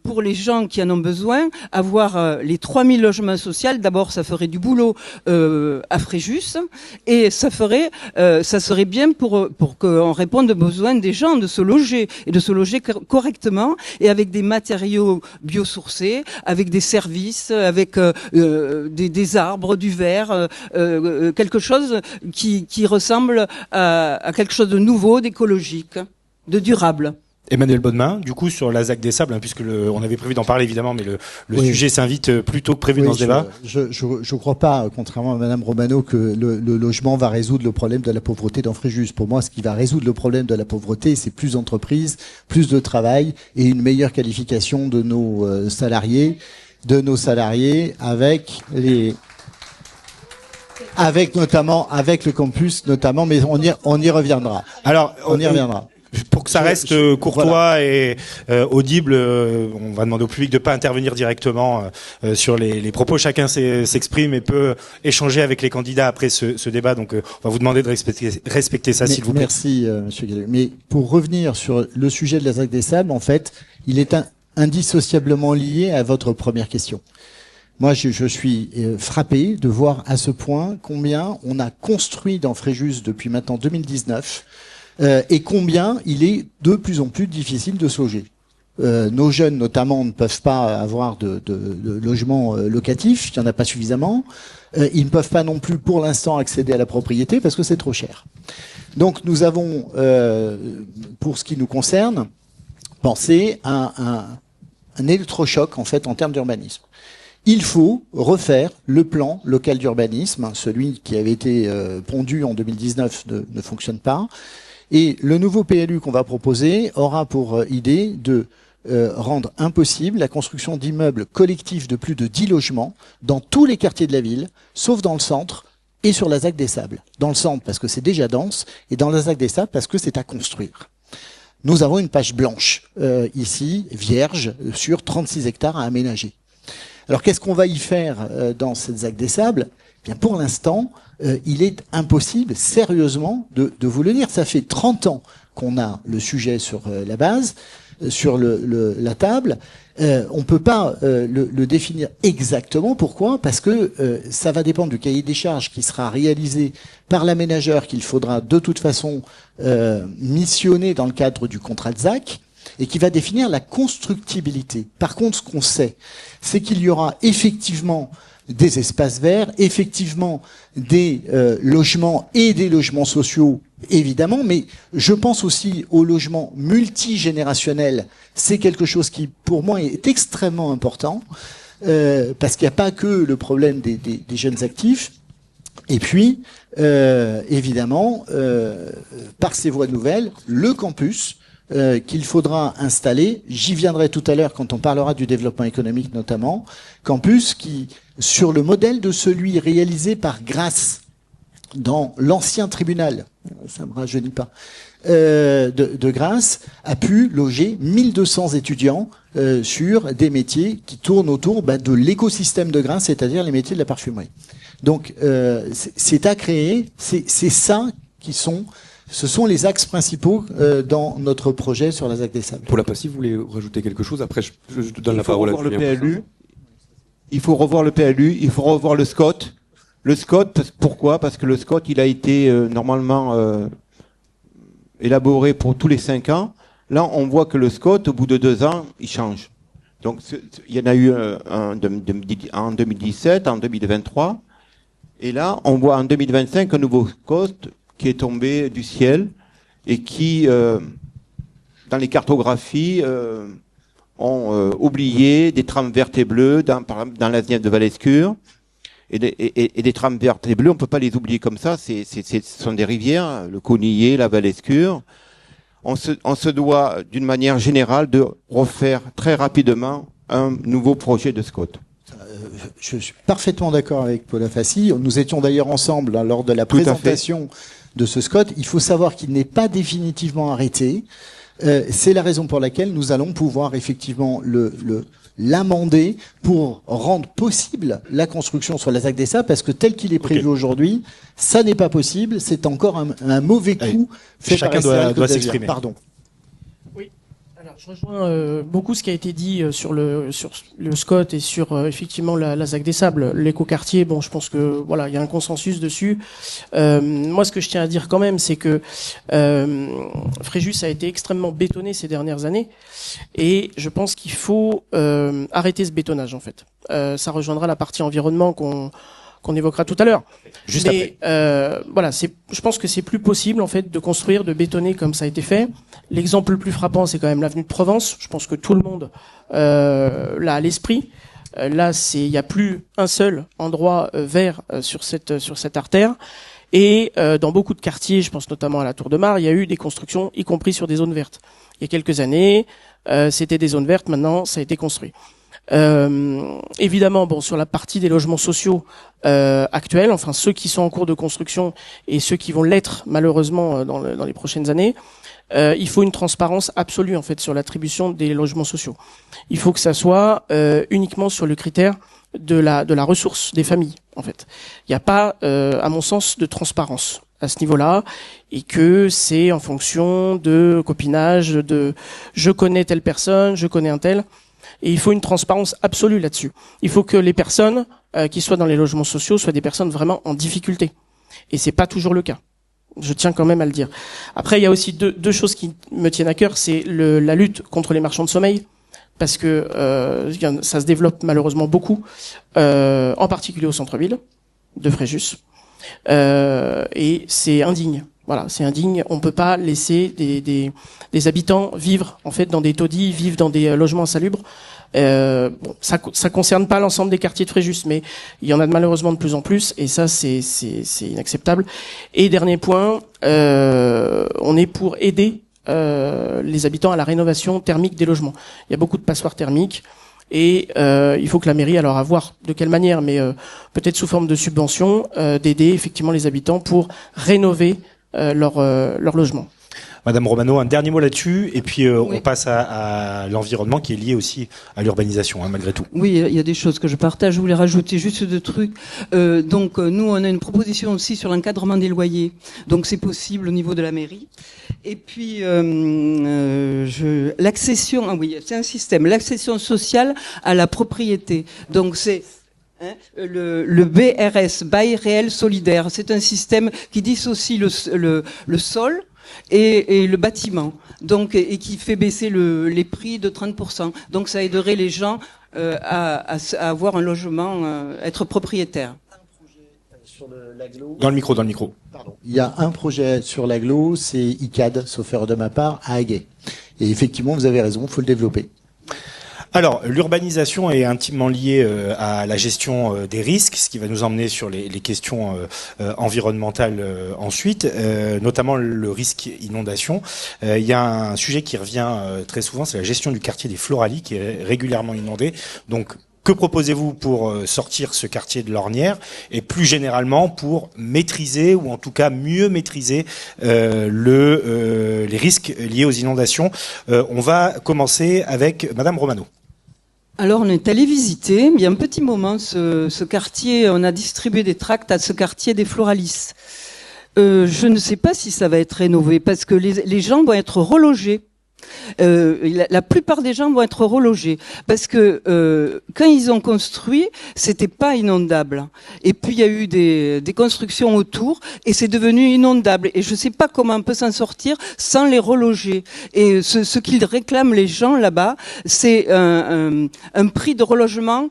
pour les gens qui en ont besoin, avoir les 3000 logements sociaux, d'abord ça ferait du boulot à Fréjus, et ça serait bien pour qu'on réponde aux besoins des gens de se loger, et de se loger correctement, et avec des matériaux biosourcés, avec des services, avec des arbres, du verre, quelque chose qui ressemble à quelque chose de nouveau, d'écologique, de durable. Emmanuel Bodemain, du coup, sur la ZAC des Sables, hein, puisque on avait prévu d'en parler évidemment, mais le sujet s'invite plus tôt que prévu dans ce débat. Je crois pas, contrairement à Madame Romano, que le logement va résoudre le problème de la pauvreté dans Fréjus. Pour moi, ce qui va résoudre le problème de la pauvreté, c'est plus d'entreprises, plus de travail et une meilleure qualification de nos salariés, avec le campus notamment, mais on y reviendra. Alors, on y reviendra. Pour que ça reste courtois voilà. Et audible, on va demander au public de pas intervenir directement sur les propos. Chacun s'exprime et peut échanger avec les candidats après ce débat. Donc, on va vous demander de respecter ça, s'il vous plaît. Merci, Monsieur Gallet. Mais pour revenir sur le sujet de la ZAC des Sables, en fait, il est indissociablement lié à votre première question. Moi, je suis frappé de voir à ce point combien on a construit dans Fréjus depuis maintenant 2019. Et combien il est de plus en plus difficile de se loger. Nos jeunes, notamment, ne peuvent pas avoir de logement locatif, il n'y en a pas suffisamment. Ils ne peuvent pas non plus, pour l'instant, accéder à la propriété parce que c'est trop cher. Donc, nous avons, pour ce qui nous concerne, pensé à un électrochoc, en fait, en termes d'urbanisme. Il faut refaire le plan local d'urbanisme, celui qui avait été pondu en 2019 ne fonctionne pas. Et le nouveau PLU qu'on va proposer aura pour idée de rendre impossible la construction d'immeubles collectifs de plus de 10 logements dans tous les quartiers de la ville, sauf dans le centre et sur la ZAC des Sables. Dans le centre parce que c'est déjà dense, et dans la ZAC des Sables parce que c'est à construire. nous avons une page blanche, ici, vierge, sur 36 hectares à aménager. Alors qu'est-ce qu'on va y faire dans cette ZAC des Sables ? Eh bien, pour l'instant, il est impossible, sérieusement, de vous le dire. Ça fait 30 ans qu'on a le sujet sur la base, sur la table. On peut pas le définir exactement. Pourquoi ? Parce que ça va dépendre du cahier des charges qui sera réalisé par l'aménageur, qu'il faudra de toute façon missionner dans le cadre du contrat de ZAC, et qui va définir la constructibilité. Par contre, ce qu'on sait, c'est qu'il y aura effectivement des espaces verts, effectivement des logements et des logements sociaux, évidemment, mais je pense aussi aux logements multigénérationnels. C'est quelque chose qui, pour moi, est extrêmement important, parce qu'il n'y a pas que le problème des jeunes actifs. Et puis, évidemment, par ces voies nouvelles, le campus, qu'il faudra installer, j'y viendrai tout à l'heure quand on parlera du développement économique notamment, campus qui, sur le modèle de celui réalisé par Grasse dans l'ancien tribunal, ça me rajeunit pas, de Grasse, a pu loger 1200 étudiants sur des métiers qui tournent autour de l'écosystème de Grasse, c'est-à-dire les métiers de la parfumerie. Donc c'est à créer, c'est ça qui sont... Ce sont les axes principaux dans notre projet sur la ZAC des Sables. Pour la passive, vous voulez rajouter quelque chose ? Après, je te donne la parole à Julien. Il faut revoir le PLU, il faut revoir le SCOT. Le SCOT, pourquoi ? Parce que le SCOT, il a été normalement élaboré pour tous les 5 ans. Là, on voit que le SCOT, au bout de 2 ans, il change. Donc, il y en a eu en 2017, en 2023. Et là, on voit en 2025 un nouveau SCOT qui est tombé du ciel et qui, dans les cartographies, ont oublié des trames vertes et bleues dans la zone de Valescure. Et des trames vertes et bleues, on peut pas les oublier comme ça. Ce sont des rivières, le Conillet, la Valescure. On se doit, d'une manière générale, de refaire très rapidement un nouveau projet de SCOT. Je suis parfaitement d'accord avec Paul Afassi. Nous étions d'ailleurs ensemble lors de la présentation de ce SCOT. Il faut savoir qu'il n'est pas définitivement arrêté. C'est la raison pour laquelle nous allons pouvoir effectivement l'amender pour rendre possible la construction sur la ZAC des Sables, parce que tel qu'il est prévu aujourd'hui, ça n'est pas possible. C'est encore un mauvais coup fait chacun par doit s'exprimer. Pardon. Alors, je rejoins beaucoup ce qui a été dit sur le SCOT et sur effectivement la ZAC des Sables, l'écoquartier. Bon, je pense que voilà, il y a un consensus dessus. Moi, ce que je tiens à dire quand même, c'est que Fréjus a été extrêmement bétonné ces dernières années, et je pense qu'il faut arrêter ce bétonnage en fait. Ça rejoindra la partie environnement qu'on évoquera tout à l'heure. Juste Mais après. voilà, je pense que c'est plus possible en fait de construire, de bétonner comme ça a été fait. L'exemple le plus frappant, c'est quand même l'avenue de Provence. Je pense que tout le monde l'a à l'esprit. Là, il y a plus un seul endroit vert sur cette artère. Et dans beaucoup de quartiers, je pense notamment à la Tour de Mar, il y a eu des constructions, y compris sur des zones vertes. Il y a quelques années, c'était des zones vertes. Maintenant, ça a été construit. Évidemment, bon, sur la partie des logements sociaux actuels, enfin ceux qui sont en cours de construction et ceux qui vont l'être malheureusement dans les prochaines années, il faut une transparence absolue en fait sur l'attribution des logements sociaux. Il faut que ça soit uniquement sur le critère de la ressource des familles en fait. Il n'y a pas, à mon sens, de transparence à ce niveau-là, et que c'est en fonction de copinage, de je connais telle personne, je connais un tel. Et il faut une transparence absolue là-dessus. Il faut que les personnes qui soient dans les logements sociaux soient des personnes vraiment en difficulté. Et c'est pas toujours le cas. Je tiens quand même à le dire. Après, il y a aussi deux choses qui me tiennent à cœur. C'est la lutte contre les marchands de sommeil, parce que ça se développe malheureusement beaucoup, en particulier au centre-ville de Fréjus. Et c'est indigne. Voilà, c'est indigne. On peut pas laisser des habitants vivre en fait dans des taudis, vivre dans des logements insalubres. Bon, ça concerne pas l'ensemble des quartiers de Fréjus, mais il y en a malheureusement de plus en plus, et ça c'est inacceptable. Et dernier point, on est pour aider les habitants à la rénovation thermique des logements. Il y a beaucoup de passoires thermiques. Et il faut que la mairie, alors à voir de quelle manière, mais peut-être sous forme de subvention, d'aider effectivement les habitants pour rénover leur logement. Madame Romano, un dernier mot là-dessus, et puis Oui. on passe à l'environnement qui est lié aussi à l'urbanisation, malgré tout. Oui, il y a des choses que je partage. Je voulais rajouter juste deux trucs. Donc, nous, on a une proposition aussi sur l'encadrement des loyers. Donc, c'est possible au niveau de la mairie. Et puis, l'accession, oui, c'est un système, l'accession sociale à la propriété. Donc, c'est le BRS, bail réel solidaire. C'est un système qui dissocie le sol et le bâtiment, donc, et qui fait baisser les prix de 30%. Donc ça aiderait les gens à avoir un logement, être propriétaire. Dans le micro. Pardon. Il y a un projet sur l'agglo, c'est ICAD, sauf erreur de ma part, à Aguet. Et effectivement, vous avez raison, il faut le développer. Alors, l'urbanisation est intimement liée à la gestion des risques, ce qui va nous emmener sur les questions environnementales ensuite, notamment le risque inondation. Il y a un sujet qui revient très souvent, c'est la gestion du quartier des Floralies, qui est régulièrement inondé. Donc, que proposez-vous pour sortir ce quartier de l'ornière et plus généralement pour maîtriser ou en tout cas mieux maîtriser les risques liés aux inondations? On va commencer avec Madame Romano. Alors, on est allé visiter, il y a un petit moment, ce quartier, on a distribué des tracts à ce quartier des Floralis. Je ne sais pas si ça va être rénové, parce que les gens vont être relogés. La plupart des gens vont être relogés parce que quand ils ont construit, c'était pas inondable. Et puis il y a eu des constructions autour et c'est devenu inondable. Et je sais pas comment on peut s'en sortir sans les reloger. Et ce qu'ils réclament les gens là-bas, c'est un prix de relogement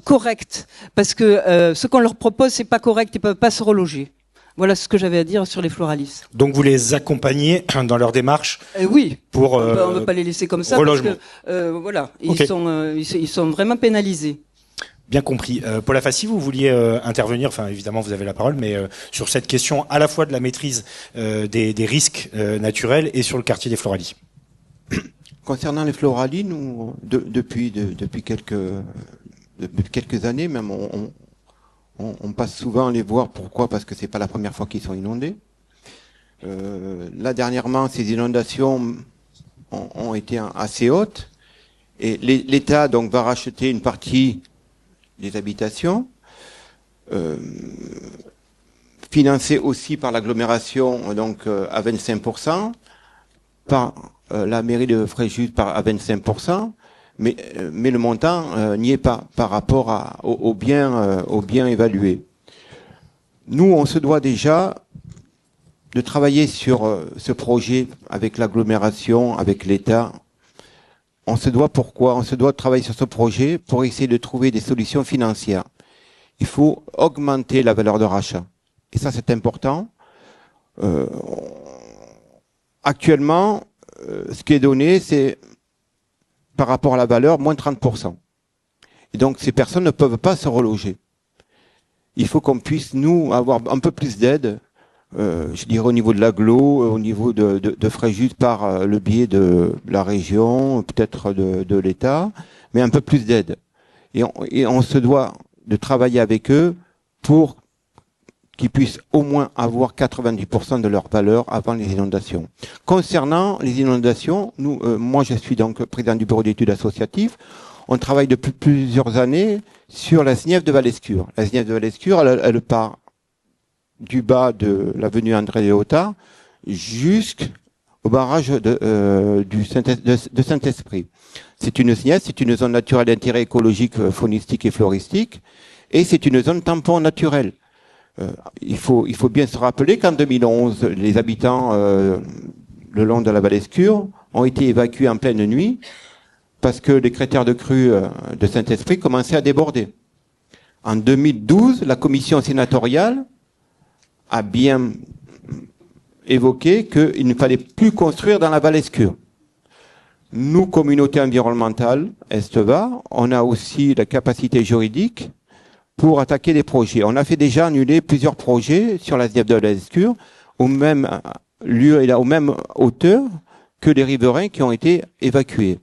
correct, parce que ce qu'on leur propose c'est pas correct, ils peuvent pas se reloger. Voilà ce que j'avais à dire sur les Floralis. Donc vous les accompagnez dans leur démarche oui. Pour On ne veut pas les laisser comme ça relogement. parce que voilà, Okay. ils sont vraiment pénalisés. Bien compris. Paul Afassi, vous vouliez intervenir, enfin évidemment vous avez la parole, mais sur cette question à la fois de la maîtrise des risques naturels et sur le quartier des Floralis. Concernant les Floralis, nous, depuis quelques années même, on passe souvent les voir. Pourquoi? Parce que c'est pas la première fois qu'ils sont inondés. Là, dernièrement, ces inondations ont été assez hautes. Et l'État, donc, va racheter une partie des habitations, financée aussi par l'agglomération, donc, à 25%, par la mairie de Fréjus à 25%. Mais le montant n'y est pas par rapport aux biens évalués. Nous, on se doit déjà de travailler sur ce projet avec l'agglomération, avec l'État. On se doit pourquoi? On se doit de travailler sur ce projet pour essayer de trouver des solutions financières. Il faut augmenter la valeur de rachat. Et ça, c'est important. Actuellement, ce qui est donné, c'est par rapport à la valeur, moins 30%. Et donc, ces personnes ne peuvent pas se reloger. Il faut qu'on puisse, nous, avoir un peu plus d'aide, je dirais au niveau de l'agglo, au niveau de Fréjus, par le biais de la région, peut-être de l'État, mais un peu plus d'aide. Et on se doit de travailler avec eux pour qu'ils puissent au moins avoir 90% de leur valeur avant les inondations. Concernant les inondations, nous, moi je suis donc président du bureau d'études associatives. On travaille depuis plusieurs années sur la Sniève de Valescure. La Sniève de Valescure, elle part du bas de l'avenue André Léotard jusqu'au barrage de Saint-Esprit. C'est une Sniève, c'est une zone naturelle d'intérêt écologique, faunistique et floristique, et c'est une zone tampon naturelle. Il faut bien se rappeler qu'en 2011, les habitants le long de la Valescure ont été évacués en pleine nuit parce que les cratères de crue de Saint-Esprit commençaient à déborder. En 2012, la commission sénatoriale a bien évoqué qu'il ne fallait plus construire dans la Valescure. Nous, communauté environnementale Est-Va, on a aussi la capacité juridique pour attaquer des projets. On a fait déjà annuler plusieurs projets sur la Sniève de Valescure au même lieu et aux mêmes hauteurs que les riverains qui ont été évacués.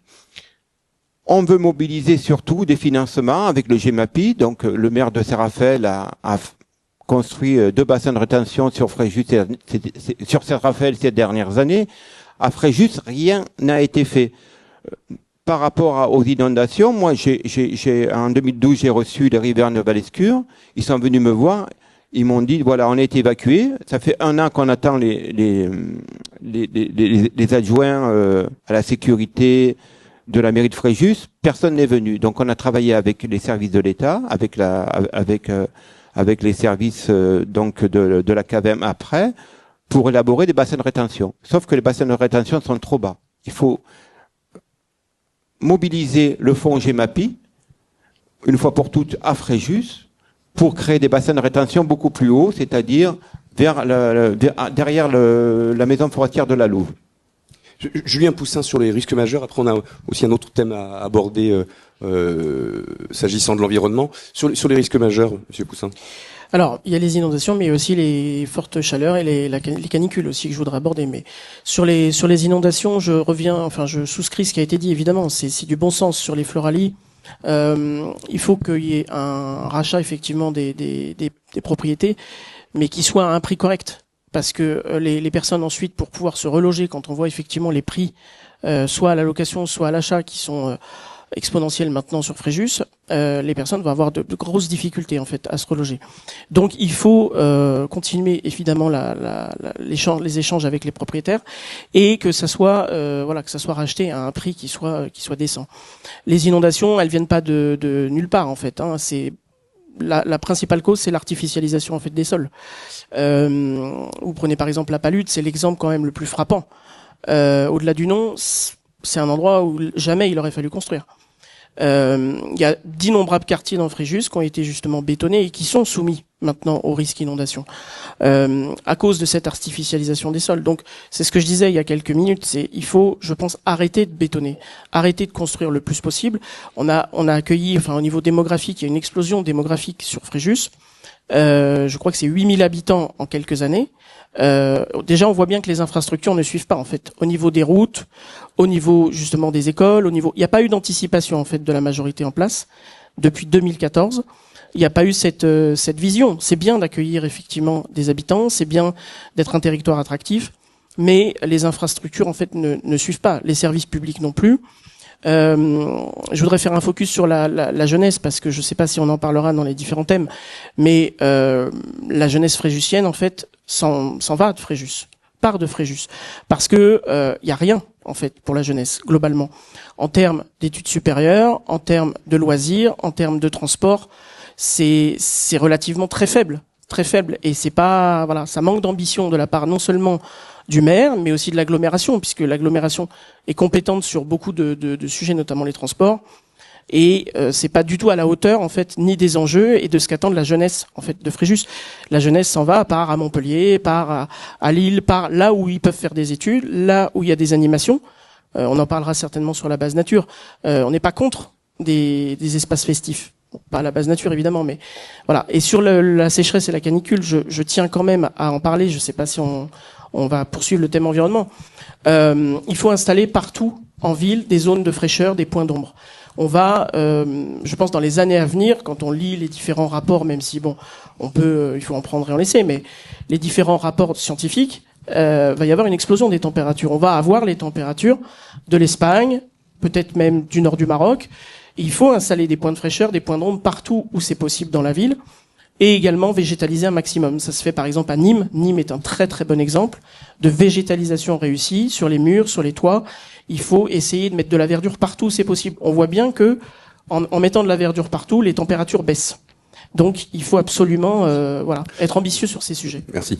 On veut mobiliser surtout des financements avec le GEMAPI. Donc le maire de Saint-Raphaël a construit 2 bassins de rétention sur Fréjus, sur Saint-Raphaël ces dernières années. À Fréjus, rien n'a été fait. Par rapport aux inondations, moi, en 2012, j'ai reçu les riverains de Valescure. Ils sont venus me voir. Ils m'ont dit, voilà, on a été évacués. Ça fait 1 an qu'on attend les adjoints à la sécurité de la mairie de Fréjus. Personne n'est venu. Donc, on a travaillé avec les services de l'État, avec les services donc de la CAVEM après, pour élaborer des bassins de rétention. Sauf que les bassins de rétention sont trop bas. Il faut mobiliser le fonds GEMAPI, une fois pour toutes à Fréjus, pour créer des bassins de rétention beaucoup plus hauts, c'est-à-dire derrière la maison forestière de la Louve. Julien Poussin sur les risques majeurs. Après, on a aussi un autre thème à aborder s'agissant de l'environnement. Sur les risques majeurs, Monsieur Poussin. Alors, il y a les inondations, mais aussi les fortes chaleurs et les canicules aussi que je voudrais aborder. Mais sur les inondations, je souscris ce qui a été dit, évidemment. C'est du bon sens sur les Floralies. Il faut qu'il y ait un rachat, effectivement, des propriétés, mais qui soit à un prix correct. Parce que les personnes ensuite, pour pouvoir se reloger, quand on voit effectivement les prix, soit à la location, soit à l'achat, qui sont exponentielle maintenant sur Fréjus, les personnes vont avoir de grosses difficultés en fait à se reloger. Donc il faut continuer évidemment les échanges avec les propriétaires et que ça soit racheté à un prix qui soit décent. Les inondations, elles viennent pas de nulle part en fait. Hein. C'est la principale cause, c'est l'artificialisation en fait des sols. Vous prenez par exemple la Palud, c'est l'exemple quand même le plus frappant. Au-delà du nom, c'est un endroit où jamais il aurait fallu construire. Il y a d'innombrables quartiers dans Fréjus qui ont été justement bétonnés et qui sont soumis maintenant au risque inondation à cause de cette artificialisation des sols. Donc c'est ce que je disais il y a quelques minutes, il faut, je pense, arrêter de bétonner, arrêter de construire le plus possible. On a accueilli, au niveau démographique, il y a une explosion démographique sur Fréjus. Je crois que c'est 8000 habitants en quelques années. Déjà, on voit bien que les infrastructures ne suivent pas en fait. Au niveau des routes, au niveau justement des écoles, il n'y a pas eu d'anticipation en fait de la majorité en place depuis 2014. Il n'y a pas eu cette vision. C'est bien d'accueillir effectivement des habitants, c'est bien d'être un territoire attractif, mais les infrastructures en fait ne suivent pas, les services publics non plus. Je voudrais faire un focus sur la jeunesse parce que je ne sais pas si on en parlera dans les différents thèmes, mais la jeunesse fréjusienne en fait s'en va de Fréjus, part de Fréjus, parce que y a rien en fait pour la jeunesse globalement, en termes d'études supérieures, en termes de loisirs, en termes de transport, c'est relativement très faible, et c'est pas ça manque d'ambition de la part non seulement du maire, mais aussi de l'agglomération, puisque l'agglomération est compétente sur beaucoup de sujets, notamment les transports. Et c'est pas du tout à la hauteur en fait ni des enjeux et de ce qu'attend la jeunesse en fait de Fréjus. La jeunesse s'en va, part à Montpellier, part à Lille, part là où ils peuvent faire des études, là où il y a des animations. On en parlera certainement sur la base nature. On n'est pas contre des espaces festifs. Bon, pas à la base nature évidemment, mais voilà. Et sur la sécheresse et la canicule, je tiens quand même à en parler. Je sais pas si on va poursuivre le thème environnement. Il faut installer partout en ville des zones de fraîcheur, des points d'ombre. On va, je pense, dans les années à venir, quand on lit les différents rapports, même si il faut en prendre et en laisser, mais les différents rapports scientifiques, va y avoir une explosion des températures. On va avoir les températures de l'Espagne, peut-être même du nord du Maroc. Et il faut installer des points de fraîcheur, des points d'ombre partout où c'est possible dans la ville. Et également végétaliser un maximum. Ça se fait par exemple à Nîmes. Nîmes est un très très bon exemple de végétalisation réussie sur les murs, sur les toits. Il faut essayer de mettre de la verdure partout où c'est possible. On voit bien que en mettant de la verdure partout, les températures baissent. Donc il faut absolument être ambitieux sur ces sujets. Merci.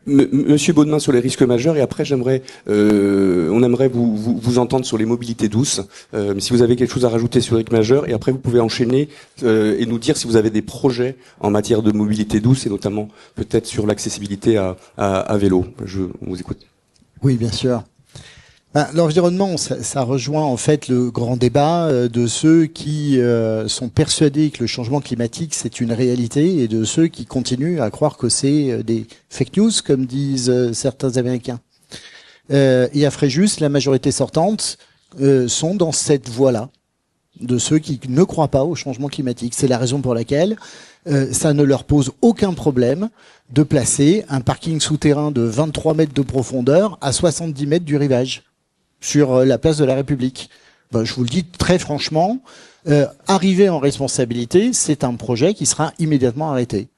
Monsieur Baudemain sur les risques majeurs, et après on aimerait vous entendre sur les mobilités douces. Si vous avez quelque chose à rajouter sur les risques majeurs, et après vous pouvez enchaîner et nous dire si vous avez des projets en matière de mobilité douce, et notamment peut-être sur l'accessibilité à vélo. On vous écoute. Oui, bien sûr. L'environnement, ça rejoint en fait le grand débat de ceux qui sont persuadés que le changement climatique c'est une réalité et de ceux qui continuent à croire que c'est des fake news comme disent certains Américains. Et à Fréjus, la majorité sortante sont dans cette voie-là. de ceux qui ne croient pas au changement climatique. C'est la raison pour laquelle ça ne leur pose aucun problème de placer un parking souterrain de 23 mètres de profondeur à 70 mètres du rivage sur la place de la République. Ben, je vous le dis très franchement, arriver en responsabilité, c'est un projet qui sera immédiatement arrêté.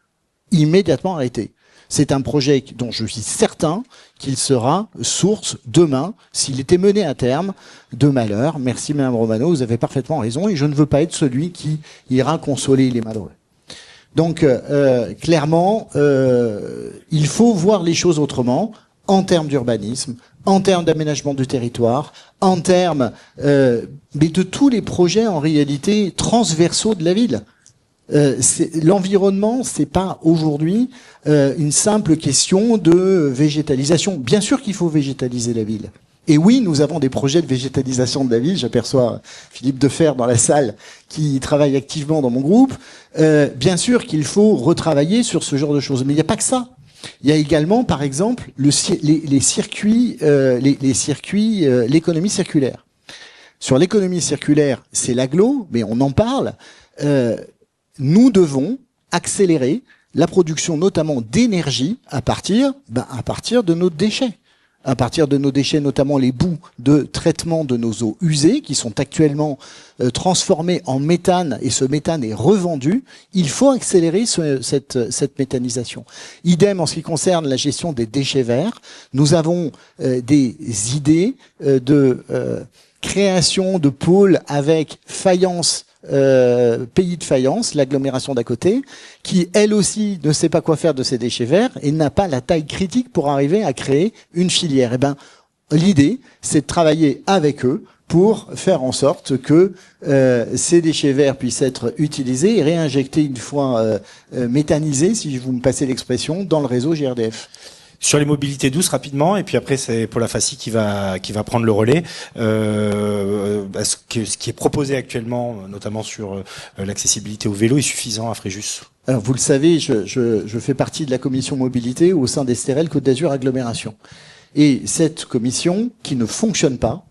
Immédiatement arrêté. C'est un projet dont je suis certain qu'il sera source demain, s'il était mené à terme, de malheur. Merci Madame Romano, vous avez parfaitement raison, et je ne veux pas être celui qui ira consoler les malheureux. Donc clairement, il faut voir les choses autrement, en termes d'urbanisme, en termes d'aménagement du territoire, en termes mais de tous les projets en réalité transversaux de la ville. L'environnement, c'est pas aujourd'hui une simple question de végétalisation. Bien sûr qu'il faut végétaliser la ville. Et oui, nous avons des projets de végétalisation de la ville. J'aperçois Philippe Defer dans la salle qui travaille activement dans mon groupe. Bien sûr qu'il faut retravailler sur ce genre de choses. Mais il n'y a pas que ça. Il y a également, par exemple, les circuits, l'économie circulaire. Sur l'économie circulaire, c'est l'agglo, mais on en parle. Nous devons accélérer la production notamment d'énergie à partir de nos déchets. À partir de nos déchets, notamment les boues de traitement de nos eaux usées, qui sont actuellement transformées en méthane, et ce méthane est revendu. Il faut accélérer cette méthanisation. Idem en ce qui concerne la gestion des déchets verts. Nous avons des idées de création de pôles avec faïence, pays de faïence, l'agglomération d'à côté, qui elle aussi ne sait pas quoi faire de ces déchets verts et n'a pas la taille critique pour arriver à créer une filière. Eh ben, l'idée, c'est de travailler avec eux pour faire en sorte que ces déchets verts puissent être utilisés et réinjectés une fois méthanisés, si vous me passez l'expression, dans le réseau GRDF. Sur les mobilités douces, rapidement, et puis après c'est Paula Fassi qui va prendre le relais. Ce qui est proposé actuellement, notamment sur l'accessibilité au vélo, est suffisant à Fréjus? Alors vous le savez, je fais partie de la commission mobilité au sein d'Estérel Côte d'Azur Agglomération. Et cette commission, qui ne fonctionne pas,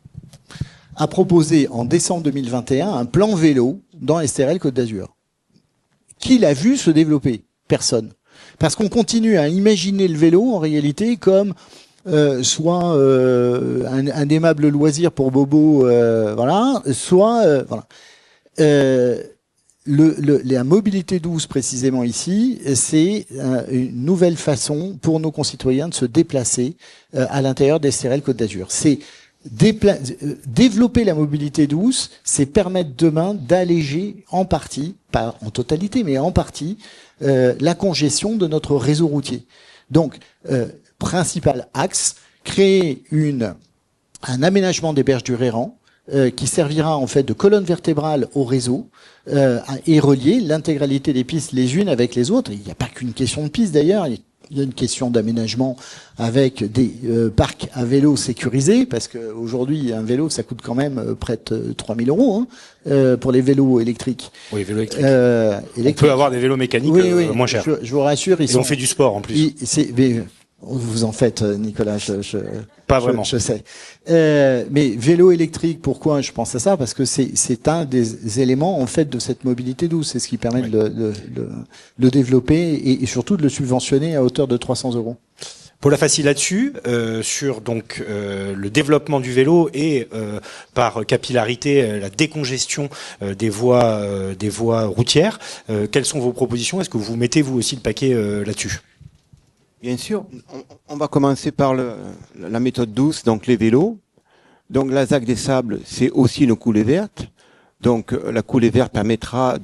a proposé en décembre 2021 un plan vélo dans Estérel Côte d'Azur. Qui l'a vu se développer? Personne. Parce qu'on continue à imaginer le vélo en réalité comme soit un aimable loisir pour Bobo, voilà, soit voilà. La mobilité douce précisément ici, c'est une nouvelle façon pour nos concitoyens de se déplacer à l'intérieur d'Estérel Côte d'Azur. C'est développer la mobilité douce, c'est permettre demain d'alléger en partie, pas en totalité, mais en partie, la congestion de notre réseau routier. Donc, principal axe, créer un aménagement des berges du Réran, qui servira en fait de colonne vertébrale au réseau et relier l'intégralité des pistes les unes avec les autres. Il n'y a pas qu'une question de piste d'ailleurs. Il y a une question d'aménagement avec des parcs à vélo sécurisés, parce qu'aujourd'hui, un vélo, ça coûte quand même près de 3 000 € pour les vélos électriques. Oui, vélos électriques. On peut avoir des vélos mécaniques moins chers. Je vous rassure. Ils ont fait du sport en plus. Vous en faites, Nicolas, pas vraiment. Je sais. Mais vélo électrique, pourquoi je pense à ça? Parce que c'est un des éléments en fait de cette mobilité douce. C'est ce qui permet de le développer et surtout de le subventionner à hauteur de 300 €. Paula Fassi là-dessus, sur donc le développement du vélo et par capillarité la décongestion des voies routières. Quelles sont vos propositions? Est-ce que vous mettez vous aussi le paquet là-dessus? Bien sûr, on va commencer par la méthode douce, donc les vélos. Donc la ZAC des Sables, c'est aussi une coulée verte. Donc la coulée verte permettra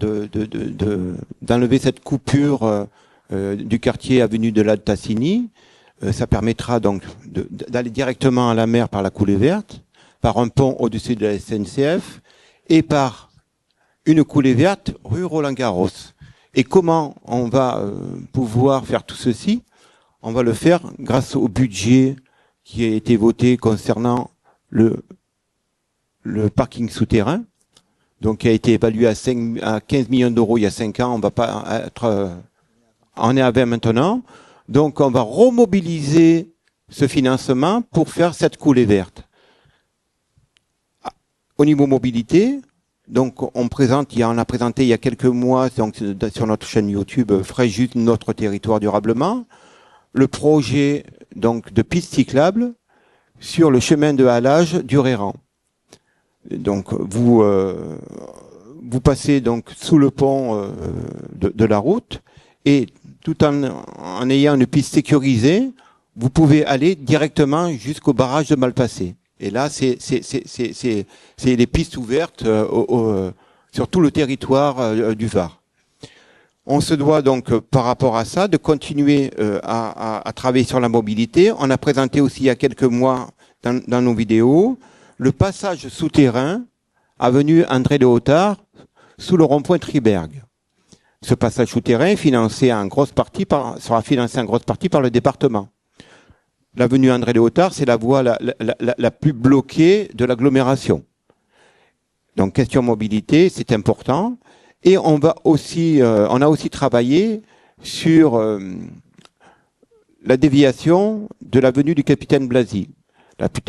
d'enlever cette coupure du quartier avenue de la Tassini. Ça permettra donc d'aller directement à la mer par la coulée verte, par un pont au-dessus de la SNCF et par une coulée verte rue Roland-Garros. Et comment on va pouvoir faire tout ceci? On va le faire grâce au budget qui a été voté concernant le parking souterrain, donc qui a été évalué à 15 millions d'euros il y a 5 ans. On va pas être, on est à 20 maintenant. Donc on va remobiliser ce financement pour faire cette coulée verte. Au niveau mobilité, Donc on a présenté il y a quelques mois donc, sur notre chaîne YouTube Fréjus, notre territoire durablement, le projet donc de piste cyclable sur le chemin de halage du Réran. Donc vous passez donc sous le pont de la route et tout en ayant une piste sécurisée, vous pouvez aller directement jusqu'au barrage de Malpasset. Et là, c'est des pistes ouvertes sur tout le territoire du Var. On se doit donc, par rapport à ça, de continuer à travailler sur la mobilité. On a présenté aussi il y a quelques mois dans nos vidéos le passage souterrain avenue André de Hautard sous le rond-point Triberg. Ce passage souterrain est financé sera financé en grosse partie par le département. L'avenue André de Hautard, c'est la voie la plus bloquée de l'agglomération. Donc, question mobilité, c'est important. Et on a aussi travaillé sur la déviation de l'avenue du Capitaine Blazy.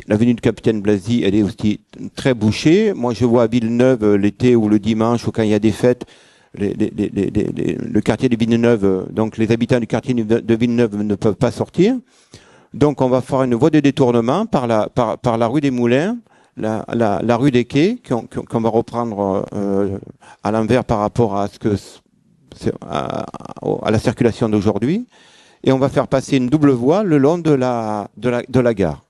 L'avenue du Capitaine Blazy, elle est aussi très bouchée. Moi, je vois à Villeneuve, l'été ou le dimanche, ou quand il y a des fêtes, le quartier de Villeneuve, donc les habitants du quartier de Villeneuve ne peuvent pas sortir. Donc, on va faire une voie de détournement par la rue des Moulins, la rue des Quais, qu'on va reprendre à l'envers par rapport à à la circulation d'aujourd'hui. Et on va faire passer une double voie le long de la gare.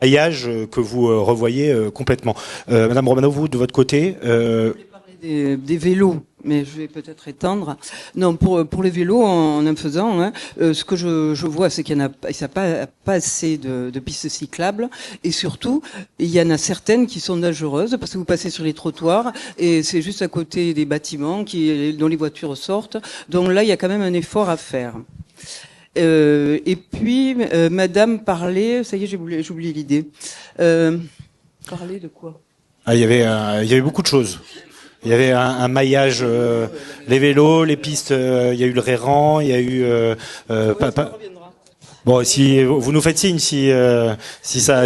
Maillage que vous revoyez complètement. Madame Romano, vous, de votre côté... Je voulais parler des vélos, mais je vais peut-être étendre. Non, pour les vélos, en faisant, ce que je vois, c'est qu'il n'y a pas assez de pistes cyclables, et surtout, il y en a certaines qui sont dangereuses, parce que vous passez sur les trottoirs, et c'est juste à côté des bâtiments dont les voitures sortent. Donc là, il y a quand même un effort à faire. Et puis, Madame parlait, ça y est, j'ai oublié l'idée. Parler de quoi? Il y avait beaucoup de choses. Il y avait un maillage, les vélos, les pistes. Il y a eu le Réran, il y a eu. Bon, si vous nous faites signe, si ça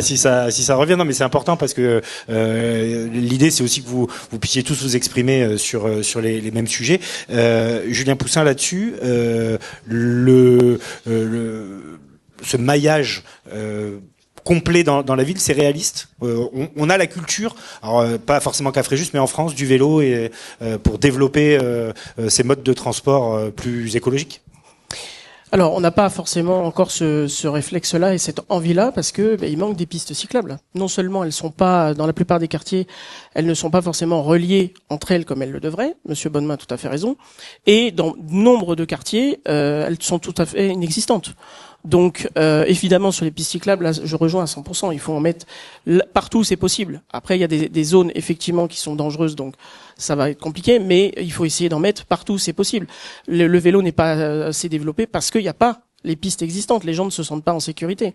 revient, non, mais c'est important parce que l'idée c'est aussi que vous puissiez tous vous exprimer sur les mêmes sujets. Julien Poussin là-dessus, ce maillage complet dans la ville, c'est réaliste. On a la culture, alors pas forcément qu'à Fréjus, mais en France, du vélo et pour développer ces modes de transport plus écologiques. Alors, on n'a pas forcément encore ce réflexe-là et cette envie-là parce que il manque des pistes cyclables. Non seulement elles sont pas, dans la plupart des quartiers, elles ne sont pas forcément reliées entre elles comme elles le devraient. Monsieur Bonnemain a tout à fait raison. Et dans nombre de quartiers, elles sont tout à fait inexistantes. Donc, évidemment, sur les pistes cyclables, là, je rejoins à 100%. Il faut en mettre partout où c'est possible. Après, il y a des zones, effectivement, qui sont dangereuses, donc ça va être compliqué, mais il faut essayer d'en mettre partout où c'est possible. Le vélo n'est pas assez développé parce qu'il n'y a pas les pistes existantes. Les gens ne se sentent pas en sécurité.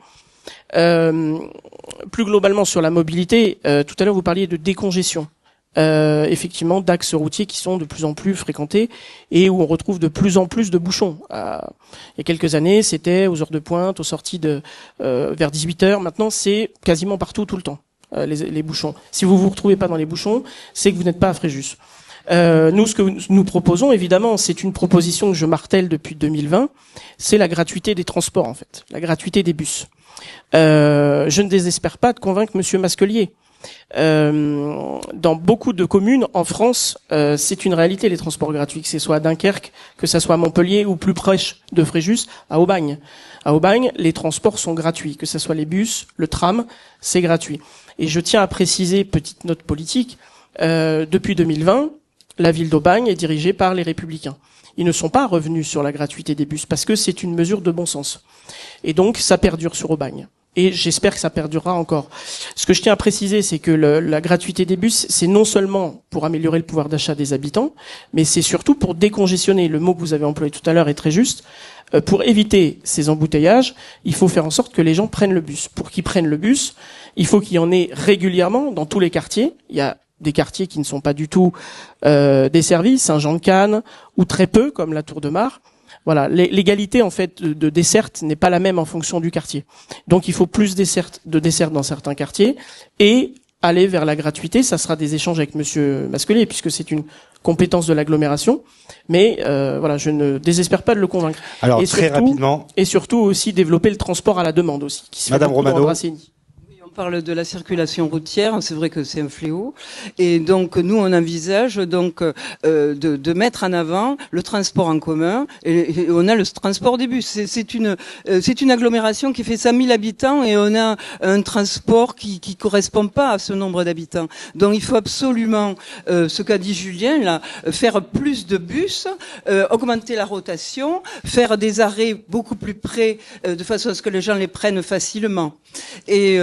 Plus globalement, sur la mobilité, tout à l'heure, vous parliez de décongestion. Effectivement, d'axes routiers qui sont de plus en plus fréquentés et où on retrouve de plus en plus de bouchons. Il y a quelques années, c'était aux heures de pointe, aux sorties vers 18h. Maintenant, c'est quasiment partout, tout le temps, les bouchons. Si vous vous retrouvez pas dans les bouchons, c'est que vous n'êtes pas à Fréjus. Nous, ce que nous proposons, évidemment, c'est une proposition que je martèle depuis 2020, c'est la gratuité des transports, en fait, la gratuité des bus. Je ne désespère pas de convaincre Monsieur Masquelier. Dans beaucoup de communes en France, c'est une réalité les transports gratuits, que ce soit à Dunkerque, que ce soit à Montpellier ou plus proche de Fréjus, à Aubagne. À Aubagne, les transports sont gratuits, que ce soit les bus, le tram, c'est gratuit. Et je tiens à préciser, petite note politique, depuis 2020, la ville d'Aubagne est dirigée par les Républicains. Ils ne sont pas revenus sur la gratuité des bus parce que c'est une mesure de bon sens. Et donc, ça perdure sur Aubagne. Et j'espère que ça perdurera encore. Ce que je tiens à préciser, c'est que la gratuité des bus, c'est non seulement pour améliorer le pouvoir d'achat des habitants, mais c'est surtout pour décongestionner. Le mot que vous avez employé tout à l'heure est très juste. Pour éviter ces embouteillages, il faut faire en sorte que les gens prennent le bus. Pour qu'ils prennent le bus, il faut qu'il y en ait régulièrement dans tous les quartiers. Il y a des quartiers qui ne sont pas du tout desservis, Saint-Jean-de-Cannes, ou très peu, comme la Tour de Mar. Voilà, l'égalité en fait de desserte n'est pas la même en fonction du quartier. Donc il faut plus de dessertes dans certains quartiers et aller vers la gratuité. Ça sera des échanges avec Monsieur Masquelier, puisque c'est une compétence de l'agglomération. Mais voilà, je ne désespère pas de le convaincre. Alors, très rapidement. Et surtout aussi développer le transport à la demande aussi, qui se fait Madame beaucoup Romano. dans Dracénie. On parle de la circulation routière, c'est vrai que c'est un fléau, et donc nous on envisage donc de mettre en avant le transport en commun, et on a le transport des bus. C'est une agglomération qui fait 100 000 habitants et on a un transport qui correspond pas à ce nombre d'habitants. Donc il faut absolument, ce qu'a dit Julien là, faire plus de bus, augmenter la rotation, faire des arrêts beaucoup plus près, de façon à ce que les gens les prennent facilement. Et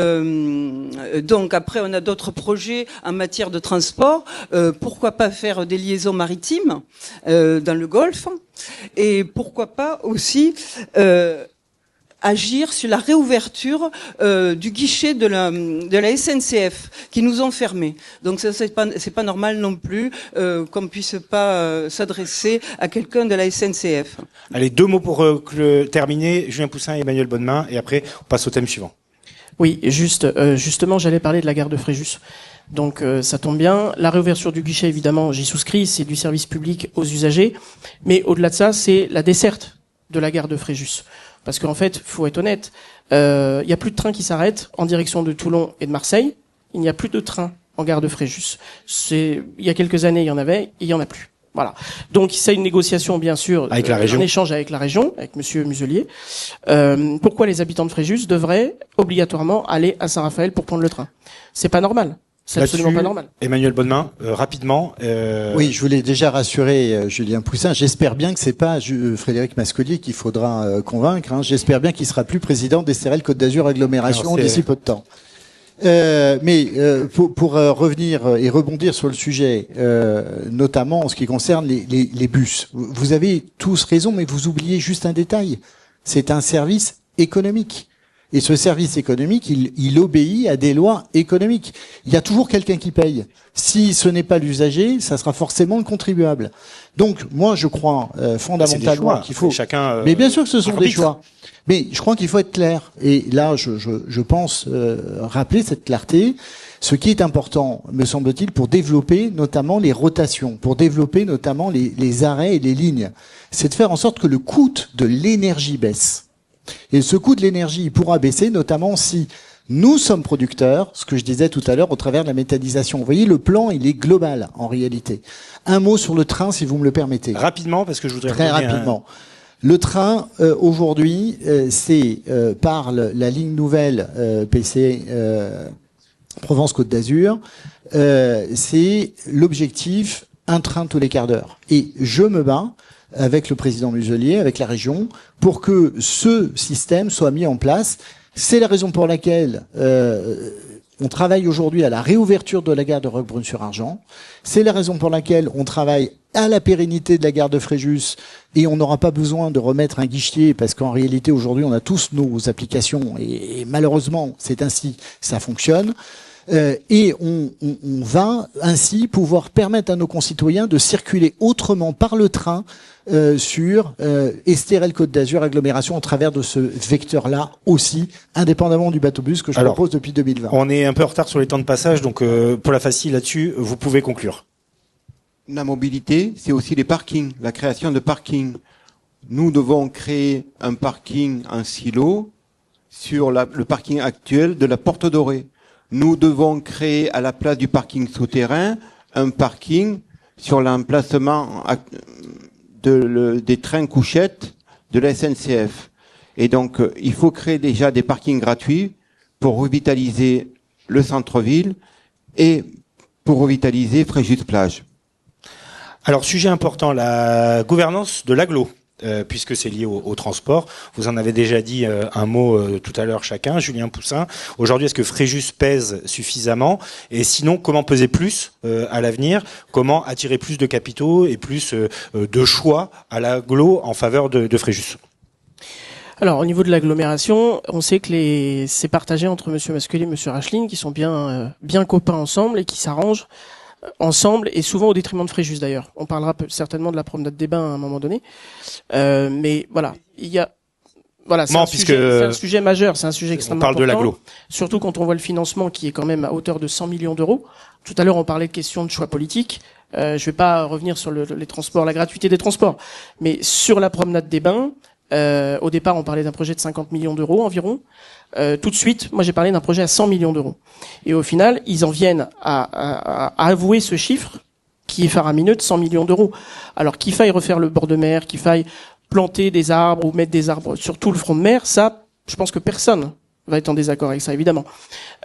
donc après on a d'autres projets en matière de transport, pourquoi pas faire des liaisons maritimes dans le Golfe, et pourquoi pas aussi agir sur la réouverture du guichet de la SNCF qui nous ont fermés. Donc ça c'est pas normal non plus qu'on puisse pas s'adresser à quelqu'un de la SNCF. Allez, 2 mots pour terminer, Julien Poussin et Emmanuel Bonnemain, et après on passe au thème suivant. Oui, justement, j'allais parler de la gare de Fréjus. Donc ça tombe bien. La réouverture du guichet, évidemment, j'y souscris, c'est du service public aux usagers. Mais au-delà de ça, c'est la desserte de la gare de Fréjus. Parce qu'en fait, faut être honnête, il y a plus de trains qui s'arrêtent en direction de Toulon et de Marseille. Il n'y a plus de trains en gare de Fréjus. Il y a quelques années, il y en avait, et il y en a plus. Voilà. Donc c'est une négociation bien sûr, avec la région. Un échange avec la région, avec Monsieur Muselier. Pourquoi les habitants de Fréjus devraient obligatoirement aller à Saint-Raphaël pour prendre le train? C'est pas normal. C'est absolument pas normal. Emmanuel Bonnemain, rapidement. Oui, je voulais déjà rassurer Julien Poussin. J'espère bien que c'est pas Frédéric Masquelier qu'il faudra convaincre. Hein. J'espère bien qu'il sera plus président des SRL Côte d'Azur Agglomération d'ici peu de temps. Pour revenir et rebondir sur le sujet, notamment en ce qui concerne les bus, vous avez tous raison, mais vous oubliez juste un détail. C'est un service économique. Et ce service économique, il obéit à des lois économiques. Il y a toujours quelqu'un qui paye. Si ce n'est pas l'usager, ça sera forcément le contribuable. Donc, moi, je crois fondamentalement qu'il faut... Chacun, mais bien sûr que ce sont des choix. Mais je crois qu'il faut être clair. Et là, je pense rappeler cette clarté. Ce qui est important, me semble-t-il, pour développer notamment les rotations, pour développer notamment les arrêts et les lignes, c'est de faire en sorte que le coût de l'énergie baisse. Et ce coût de l'énergie pourra baisser notamment si nous sommes producteurs, ce que je disais tout à l'heure, au travers de la méthanisation. Vous voyez, le plan, il est global, en réalité. Un mot sur le train, si vous me le permettez. Rapidement, parce que je voudrais... Très rapidement. Le train, aujourd'hui, c'est par la ligne nouvelle PC Provence-Côte d'Azur, c'est l'objectif, un train tous les quarts d'heure. Et je me bats avec le président Muselier, avec la région, pour que ce système soit mis en place. C'est la raison pour laquelle on travaille aujourd'hui à la réouverture de la gare de Roquebrune-sur-Argent. C'est la raison pour laquelle on travaille à la pérennité de la gare de Fréjus, et on n'aura pas besoin de remettre un guichet, parce qu'en réalité aujourd'hui on a tous nos applications, et malheureusement c'est ainsi, ça fonctionne. Et on va ainsi pouvoir permettre à nos concitoyens de circuler autrement par le train sur Estérel Côte d'Azur agglomération au travers de ce vecteur-là aussi, indépendamment du bateau-bus que je propose depuis 2020. On est un peu en retard sur les temps de passage, donc pour la facile là-dessus, vous pouvez conclure. La mobilité, c'est aussi les parkings, la création de parkings. Nous devons créer un parking en silo sur le parking actuel de la Porte Dorée. Nous devons créer à la place du parking souterrain un parking sur l'emplacement des trains couchettes de la SNCF. Et donc, il faut créer déjà des parkings gratuits pour revitaliser le centre-ville et pour revitaliser Fréjus-Plage. Alors, sujet important, la gouvernance de l'agglo. Puisque c'est lié au transport. Vous en avez déjà dit un mot tout à l'heure chacun. Julien Poussin, aujourd'hui, est-ce que Fréjus pèse suffisamment? Et sinon, comment peser plus à l'avenir? Comment attirer plus de capitaux et plus de choix à l'agglo en faveur de Fréjus? Alors, au niveau de l'agglomération, on sait que c'est partagé entre Monsieur Masquelier et Monsieur Racheline, qui sont bien copains ensemble et qui s'arrangent ensemble, et souvent au détriment de Fréjus d'ailleurs. On parlera certainement de la promenade des Bains à un moment donné. Mais voilà, il y a... Voilà, c'est un sujet majeur, c'est un sujet extrêmement important. On parle de l'agglo. Surtout quand on voit le financement qui est quand même à hauteur de 100 millions d'euros. Tout à l'heure, on parlait de questions de choix politiques. Je vais pas revenir sur les transports, la gratuité des transports, mais sur la promenade des Bains, au départ, on parlait d'un projet de 50 millions d'euros environ. Tout de suite, moi, j'ai parlé d'un projet à 100 millions d'euros. Et au final, ils en viennent à avouer ce chiffre qui est faramineux de 100 millions d'euros. Alors qu'il faille refaire le bord de mer, qu'il faille planter des arbres ou mettre des arbres sur tout le front de mer, ça, je pense que personne va être en désaccord avec ça, évidemment.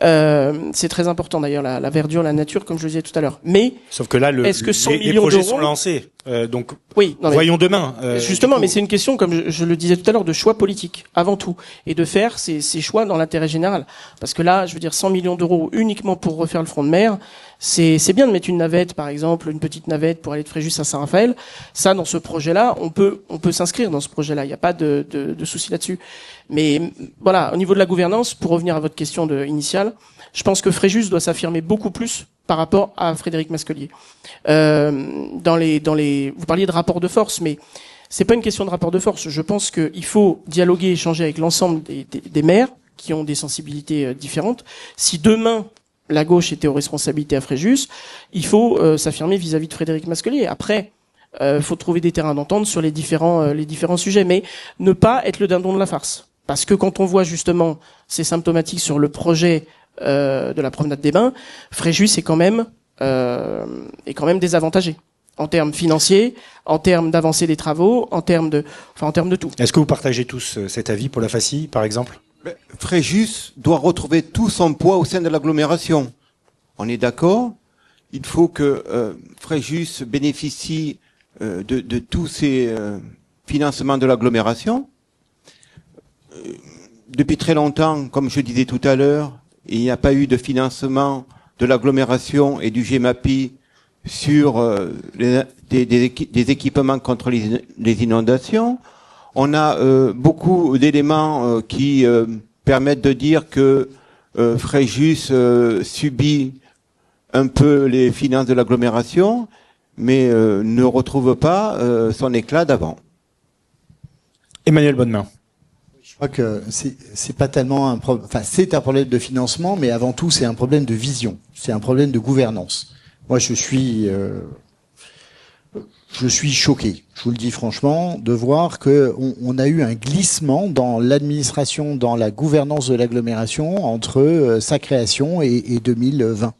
C'est très important d'ailleurs, la verdure, la nature, comme je le disais tout à l'heure. Mais sauf que là, est-ce que 100 les millions projets d'euros sont lancés, donc oui, non, mais voyons demain. Justement, mais c'est une question, comme je le disais tout à l'heure, de choix politique avant tout, et de faire ces choix dans l'intérêt général. Parce que là, je veux dire, 100 millions d'euros uniquement pour refaire le front de mer, c'est bien de mettre une navette, par exemple, une petite navette pour aller de Fréjus à Saint-Raphaël. Ça, dans ce projet-là, on peut s'inscrire dans ce projet-là. Il n'y a pas de souci là-dessus. Mais voilà, au niveau de la gouvernance, pour revenir à votre question initiale, je pense que Fréjus doit s'affirmer beaucoup plus par rapport à Frédéric Masquelier. Vous parliez de rapport de force, mais c'est pas une question de rapport de force. Je pense qu'il faut dialoguer, échanger avec l'ensemble des maires qui ont des sensibilités différentes. Si demain la gauche était aux responsabilités à Fréjus, il faut s'affirmer vis-à-vis de Frédéric Masquelier. Après, faut trouver des terrains d'entente sur les différents sujets, mais ne pas être le dindon de la farce. Parce que quand on voit justement, c'est symptomatique sur le projet de la promenade des Bains, Fréjus est quand même désavantagé en termes financiers, en termes d'avancée des travaux, en termes de tout. Est-ce que vous partagez tous cet avis pour la FACI, par exemple? Fréjus doit retrouver tout son poids au sein de l'agglomération. On est d'accord? Il faut que Fréjus bénéficie de tous ces financements de l'agglomération. Depuis très longtemps, comme je disais tout à l'heure, il n'y a pas eu de financement de l'agglomération et du GEMAPI sur des équipements contre les inondations. On a beaucoup d'éléments qui permettent de dire que Fréjus subit un peu les finances de l'agglomération, mais ne retrouve pas son éclat d'avant. Emmanuel Bonnemain. Je crois que c'est pas tellement un problème. Enfin, c'est un problème de financement, mais avant tout, c'est un problème de vision. C'est un problème de gouvernance. Moi, je suis choqué. Je vous le dis franchement, de voir que on a eu un glissement dans l'administration, dans la gouvernance de l'agglomération entre sa création et 2020.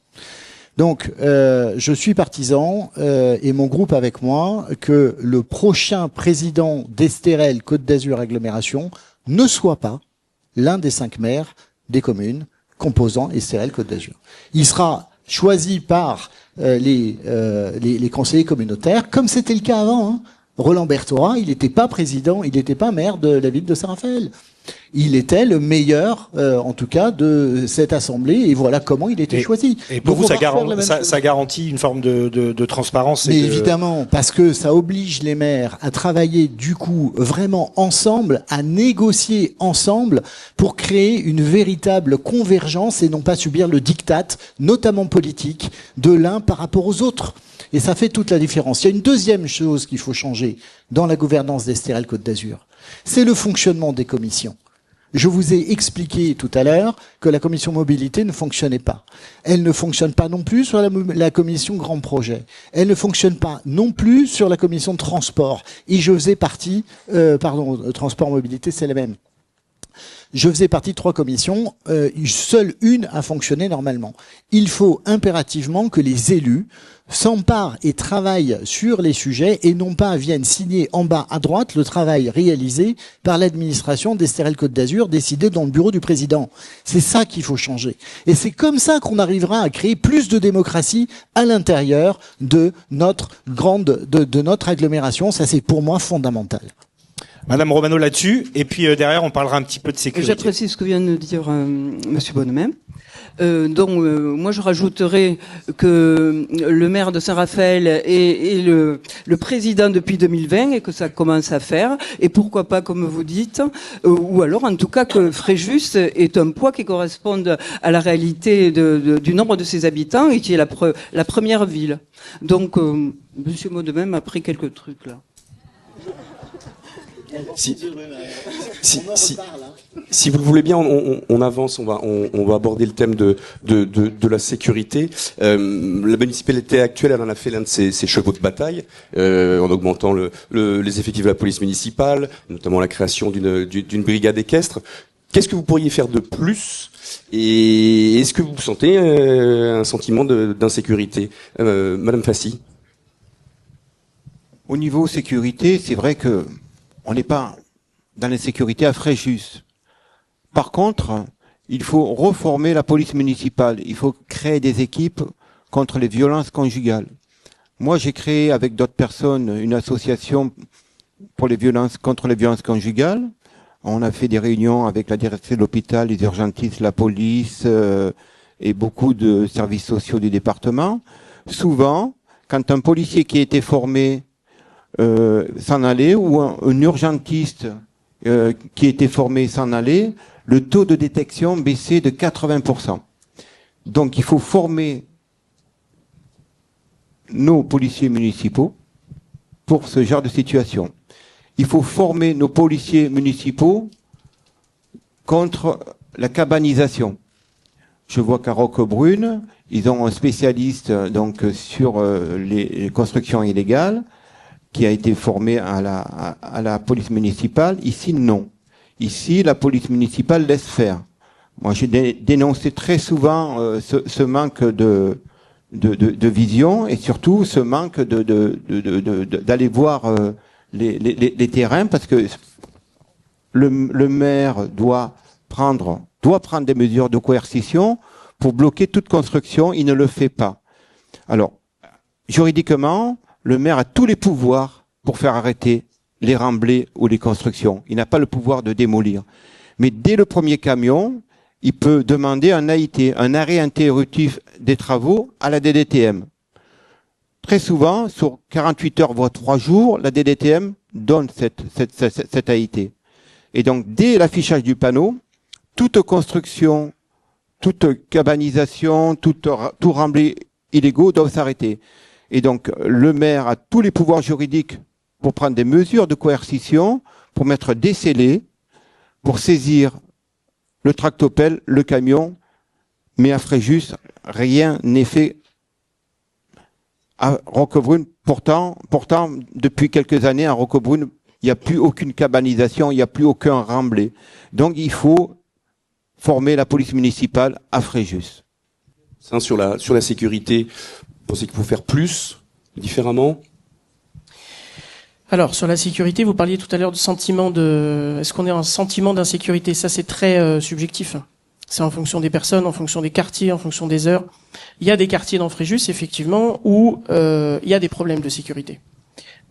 Donc, je suis partisan, et mon groupe avec moi, que le prochain président d'Estérel Côte d'Azur Agglomération ne soit pas l'un des 5 maires des communes composant Estérel Côte d'Azur. Il sera choisi par les conseillers communautaires, comme c'était le cas avant. Hein. Roland Berthora, il n'était pas président, il n'était pas maire de la ville de Saint-Raphaël. Il était le meilleur, en tout cas, de cette assemblée, et voilà comment il était choisi. Et pour vous, ça garantit une forme de transparence. Mais évidemment, parce que ça oblige les maires à travailler, du coup, vraiment ensemble, à négocier ensemble pour créer une véritable convergence et non pas subir le diktat, notamment politique, de l'un par rapport aux autres. Et ça fait toute la différence. Il y a une deuxième chose qu'il faut changer dans la gouvernance d'Estérel Côte d'Azur. C'est le fonctionnement des commissions. Je vous ai expliqué tout à l'heure que la commission mobilité ne fonctionnait pas. Elle ne fonctionne pas non plus sur la commission grand projet. Elle ne fonctionne pas non plus sur la commission de transport. Et je faisais partie, transport mobilité, c'est la même. Je faisais partie de 3 commissions, seule une a fonctionné normalement. Il faut impérativement que les élus s'emparent et travaillent sur les sujets et non pas viennent signer en bas à droite le travail réalisé par l'administration d'Estérel Côte d'Azur décidé dans le bureau du président. C'est ça qu'il faut changer. Et c'est comme ça qu'on arrivera à créer plus de démocratie à l'intérieur de notre de notre agglomération. Ça, c'est pour moi fondamental. Madame Romano là-dessus, et puis derrière on parlera un petit peu de sécurité. J'apprécie ce que vient de dire Monsieur Bonnemain. Moi je rajouterais que le maire de Saint-Raphaël est le président depuis 2020 et que ça commence à faire, et pourquoi pas comme vous dites, ou alors en tout cas que Fréjus est un poids qui corresponde à la réalité du nombre de ses habitants et qui est la première ville. Donc Monsieur Bonnemain m'a pris quelques trucs là. Si vous le voulez bien, on avance, on va aborder le thème de la sécurité. La municipalité actuelle, elle en a fait l'un de ses chevaux de bataille, en augmentant les effectifs de la police municipale, notamment la création d'une brigade équestre. Qu'est-ce que vous pourriez faire de plus? Et est-ce que vous sentez un sentiment d'insécurité, Madame Fassi? Au niveau sécurité, c'est vrai que on n'est pas dans l'insécurité à Fréjus. Par contre, il faut reformer la police municipale. Il faut créer des équipes contre les violences conjugales. Moi, j'ai créé avec d'autres personnes une association pour les violences, contre les violences conjugales. On a fait des réunions avec la directrice de l'hôpital, les urgentistes, la police et beaucoup de services sociaux du département. Souvent, quand un policier qui a été formé s'en allait ou un urgentiste qui était formé s'en allait, le taux de détection baissait de 80%. Donc il faut former nos policiers municipaux pour ce genre de situation. Il faut former nos policiers municipaux contre la cabanisation. Je vois qu'à Roquebrune, ils ont un spécialiste donc sur les constructions illégales qui a été formé à la police municipale. Ici, non. Ici, la police municipale laisse faire. Moi, j'ai dénoncé très souvent ce manque de vision et surtout ce manque d'aller voir les terrains, parce que le maire doit prendre des mesures de coercition pour bloquer toute construction. Il ne le fait pas. Alors, juridiquement, le maire a tous les pouvoirs pour faire arrêter les remblais ou les constructions. Il n'a pas le pouvoir de démolir. Mais dès le premier camion, il peut demander un AIT, un arrêt interruptif des travaux à la DDTM. Très souvent, sur 48 heures, voire 3 jours, la DDTM donne cette AIT. Et donc, dès l'affichage du panneau, toute construction, toute cabanisation, tout remblai illégaux doivent s'arrêter. Et donc, le maire a tous les pouvoirs juridiques pour prendre des mesures de coercition, pour mettre des scellés, pour saisir le tractopelle, le camion, mais à Fréjus, rien n'est fait. À Roquebrune, pourtant, depuis quelques années, à Roquebrune, il n'y a plus aucune cabanisation, il n'y a plus aucun remblai. Donc, il faut former la police municipale à Fréjus. Sur la sécurité, vous pensez qu'il faut faire plus, différemment? Alors, sur la sécurité, vous parliez tout à l'heure du sentiment est-ce qu'on est en sentiment d'insécurité? Ça, c'est très subjectif. C'est en fonction des personnes, en fonction des quartiers, en fonction des heures. Il y a des quartiers dans Fréjus, effectivement, où il y a des problèmes de sécurité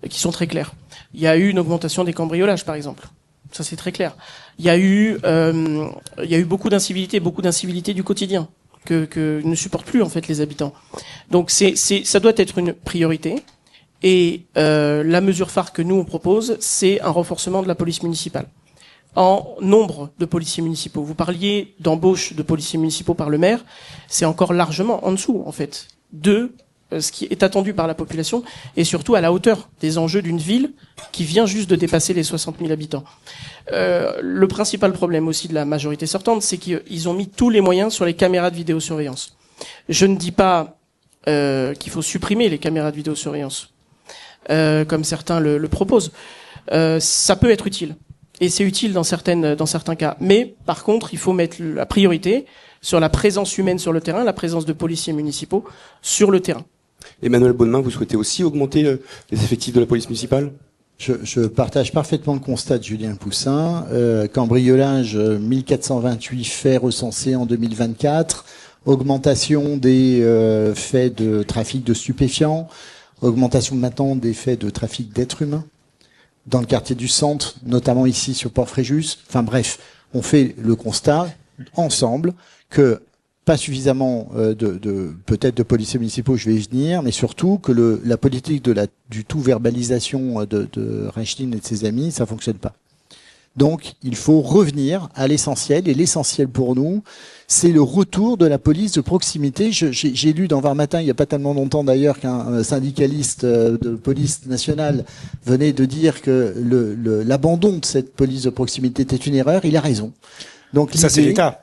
qui sont très clairs. Il y a eu une augmentation des cambriolages, par exemple. Ça, c'est très clair. Il y a eu beaucoup d'incivilités du quotidien que ne supportent plus en fait les habitants. Donc ça doit être une priorité. Et la mesure phare que nous on propose, c'est un renforcement de la police municipale en nombre de policiers municipaux. Vous parliez d'embauche de policiers municipaux par le maire, c'est encore largement en dessous en fait de ce qui est attendu par la population et surtout à la hauteur des enjeux d'une ville qui vient juste de dépasser les 60 000 habitants. Le principal problème aussi de la majorité sortante, c'est qu'ils ont mis tous les moyens sur les caméras de vidéosurveillance. Je ne dis pas qu'il faut supprimer les caméras de vidéosurveillance, comme certains le proposent. Ça peut être utile. Et c'est utile dans certains cas. Mais, par contre, il faut mettre la priorité sur la présence humaine sur le terrain, la présence de policiers municipaux sur le terrain. Emmanuel Bonnemain, vous souhaitez aussi augmenter les effectifs de la police municipale? Je partage parfaitement le constat de Julien Poussin. Cambriolage, 1428 faits recensés en 2024. Augmentation des faits de trafic de stupéfiants. Augmentation maintenant des faits de trafic d'êtres humains dans le quartier du centre, notamment ici sur Port-Fréjus. Enfin bref, on fait le constat ensemble que pas suffisamment peut-être de policiers municipaux, je vais y venir, mais surtout que la politique du tout verbalisation de Reichstein et de ses amis, ça fonctionne pas. Donc, il faut revenir à l'essentiel. Et l'essentiel pour nous, c'est le retour de la police de proximité. J'ai lu dans Var Matin, il n'y a pas tellement longtemps d'ailleurs, qu'un syndicaliste de police nationale venait de dire que l'abandon de cette police de proximité était une erreur. Il a raison. Donc, ça, c'est l'État.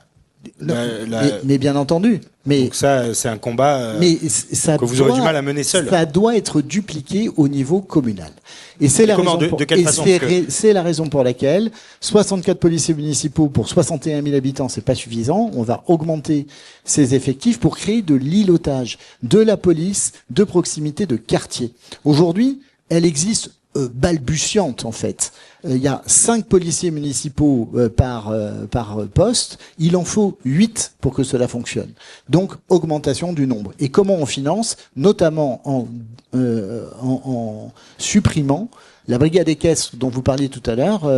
Mais bien entendu. Mais donc ça, c'est un combat que vous aurez du mal à mener seul. Ça doit être dupliqué au niveau communal. Et c'est la raison de quelle façon c'est la raison pour laquelle 64 policiers municipaux pour 61 000 habitants, c'est pas suffisant. On va augmenter ces effectifs pour créer de l'îlotage, de la police de proximité de quartier. Aujourd'hui, elle existe balbutiante en fait. Il y a 5 policiers municipaux par poste. Il en faut 8 pour que cela fonctionne. Donc augmentation du nombre. Et comment on finance? Notamment en supprimant la brigade des caisses dont vous parliez tout à l'heure,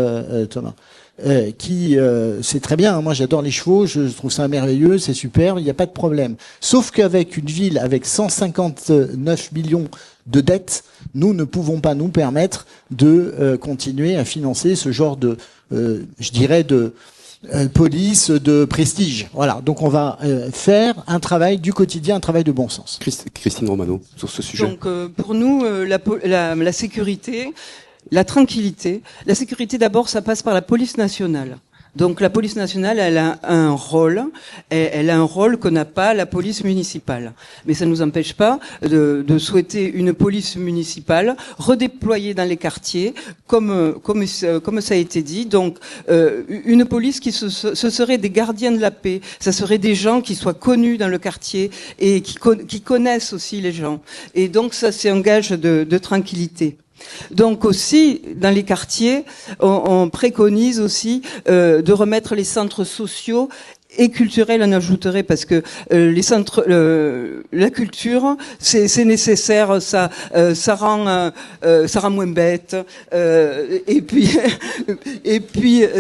Thomas. C'est très bien, hein, moi j'adore les chevaux, je trouve ça merveilleux, c'est super, il n'y a pas de problème. Sauf qu'avec une ville avec 159 millions de dettes, nous ne pouvons pas nous permettre de continuer à financer ce genre de, je dirais, de police de prestige. Voilà, donc on va faire un travail du quotidien, un travail de bon sens. Christine Romano, sur ce sujet. Donc pour nous, la sécurité, la tranquillité. La sécurité, d'abord, ça passe par la police nationale. Donc la police nationale, elle a un rôle que n'a pas la police municipale. Mais ça ne nous empêche pas de souhaiter une police municipale redéployée dans les quartiers, comme ça a été dit. Donc une police qui ce serait des gardiens de la paix. Ça serait des gens qui soient connus dans le quartier et qui connaissent aussi les gens. Et donc ça, c'est un gage de tranquillité. Donc aussi, dans les quartiers, on préconise aussi de remettre les centres sociaux et culturels, on ajouterait, parce que les centres, la culture, c'est nécessaire, ça rend moins bête, et puis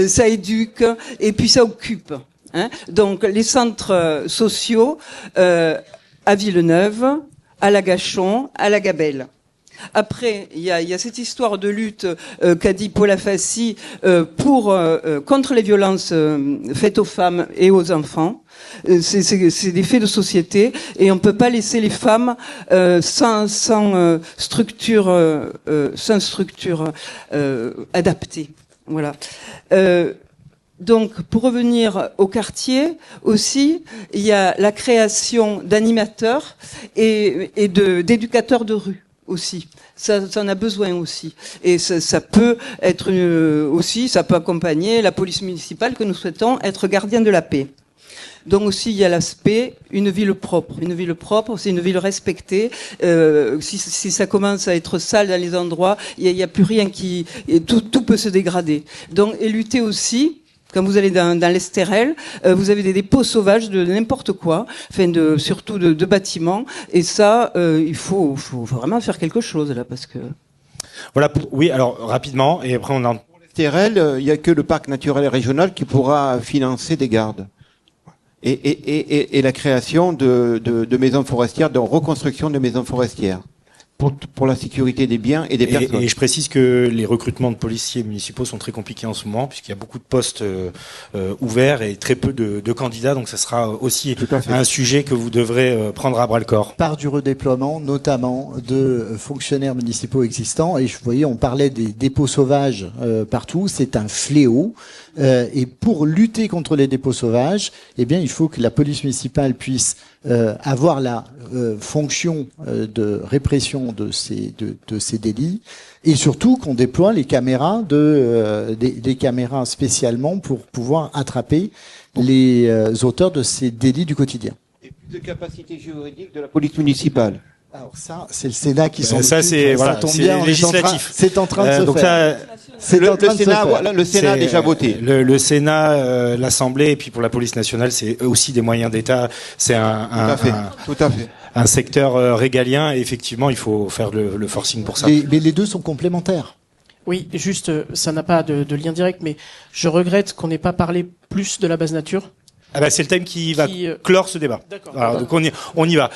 ça éduque, et puis ça occupe. Hein. Donc les centres sociaux à Villeneuve, à Lagachon, à la Gabelle. Après, il y a cette histoire de lutte qu'a dit Paul Afassi contre les violences faites aux femmes et aux enfants. C'est des faits de société et on peut pas laisser les femmes sans structure adaptée. Voilà. Donc, pour revenir au quartier aussi, il y a la création d'animateurs et d'éducateurs de rue. Aussi, ça en a besoin aussi, et ça peut être aussi, ça peut accompagner la police municipale que nous souhaitons être gardiens de la paix. Donc aussi il y a l'aspect une ville propre. Une ville propre, c'est une ville respectée. Si ça commence à être sale dans les endroits, il y a plus rien tout peut se dégrader. Donc et lutter aussi. Quand vous allez dans l'Estérel, vous avez des dépôts sauvages de n'importe quoi, surtout de bâtiments. Et ça, il faut vraiment faire quelque chose là, parce que. Voilà. Oui, alors rapidement, et après on en. Pour l'Estérel, il y a que le parc naturel régional qui pourra financer des gardes et la création de maisons forestières, de reconstruction de maisons forestières. Pour la sécurité des biens et des personnes. Et je précise que les recrutements de policiers municipaux sont très compliqués en ce moment, puisqu'il y a beaucoup de postes ouverts et très peu de candidats, donc ça sera aussi un sujet que vous devrez prendre à bras-le-corps. Par du redéploiement, notamment de fonctionnaires municipaux existants, et vous voyez, on parlait des dépôts sauvages partout, c'est un fléau. Et pour lutter contre les dépôts sauvages, eh bien, il faut que la police municipale puisse avoir la fonction de répression de ces délits, et surtout qu'on déploie les caméras des caméras spécialement pour pouvoir attraper les auteurs de ces délits du quotidien. Et plus de capacité juridique de la police municipale. Alors ça, c'est le Sénat qui s'en occupe. Ça, c'est voilà, législatif. C'est en train de se faire. Le Sénat a déjà voté. Le Sénat, l'Assemblée, et puis pour la police nationale, c'est aussi des moyens d'État. C'est tout à fait. Un secteur régalien, et effectivement, il faut faire le forcing pour ça. Mais les deux sont complémentaires. Oui, juste, ça n'a pas de lien direct, mais je regrette qu'on n'ait pas parlé plus de la base nature. Ah bah, c'est le thème qui va clore ce débat. D'accord. Alors, donc on y va.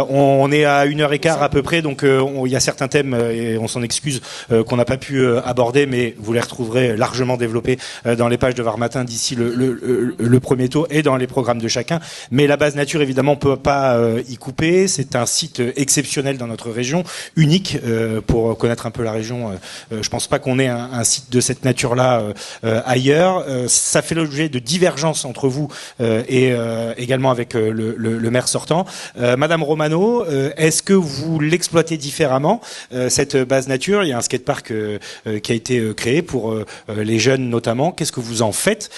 On est à 1h15 à peu près, donc il y a certains thèmes et on s'en excuse qu'on n'a pas pu aborder, mais vous les retrouverez largement développés dans les pages de Var Matin d'ici le premier tour et dans les programmes de chacun. Mais la base nature, évidemment, on peut pas y couper. C'est un site exceptionnel dans notre région, unique pour connaître un peu la région. Je pense pas qu'on ait un site de cette nature-là ailleurs. Ça fait l'objet de divergences entre vous et également avec le maire sortant. Madame Romano, est-ce que vous l'exploitez différemment, cette base nature? Il y a un skatepark qui a été créé pour les jeunes notamment. Qu'est-ce que vous en faites?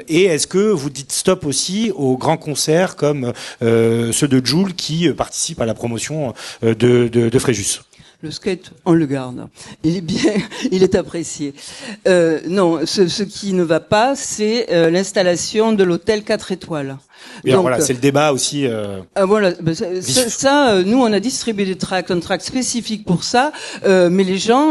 Et est-ce que vous dites stop aussi aux grands concerts comme ceux de Joule qui participent à la promotion de Fréjus? Le skate, on le garde. Il est bien, il est apprécié. Non, ce qui ne va pas, c'est l'installation de l'hôtel 4 étoiles. Et alors voilà, c'est le débat aussi. Voilà, nous on a distribué des tracts, un tract spécifique pour ça, mais les gens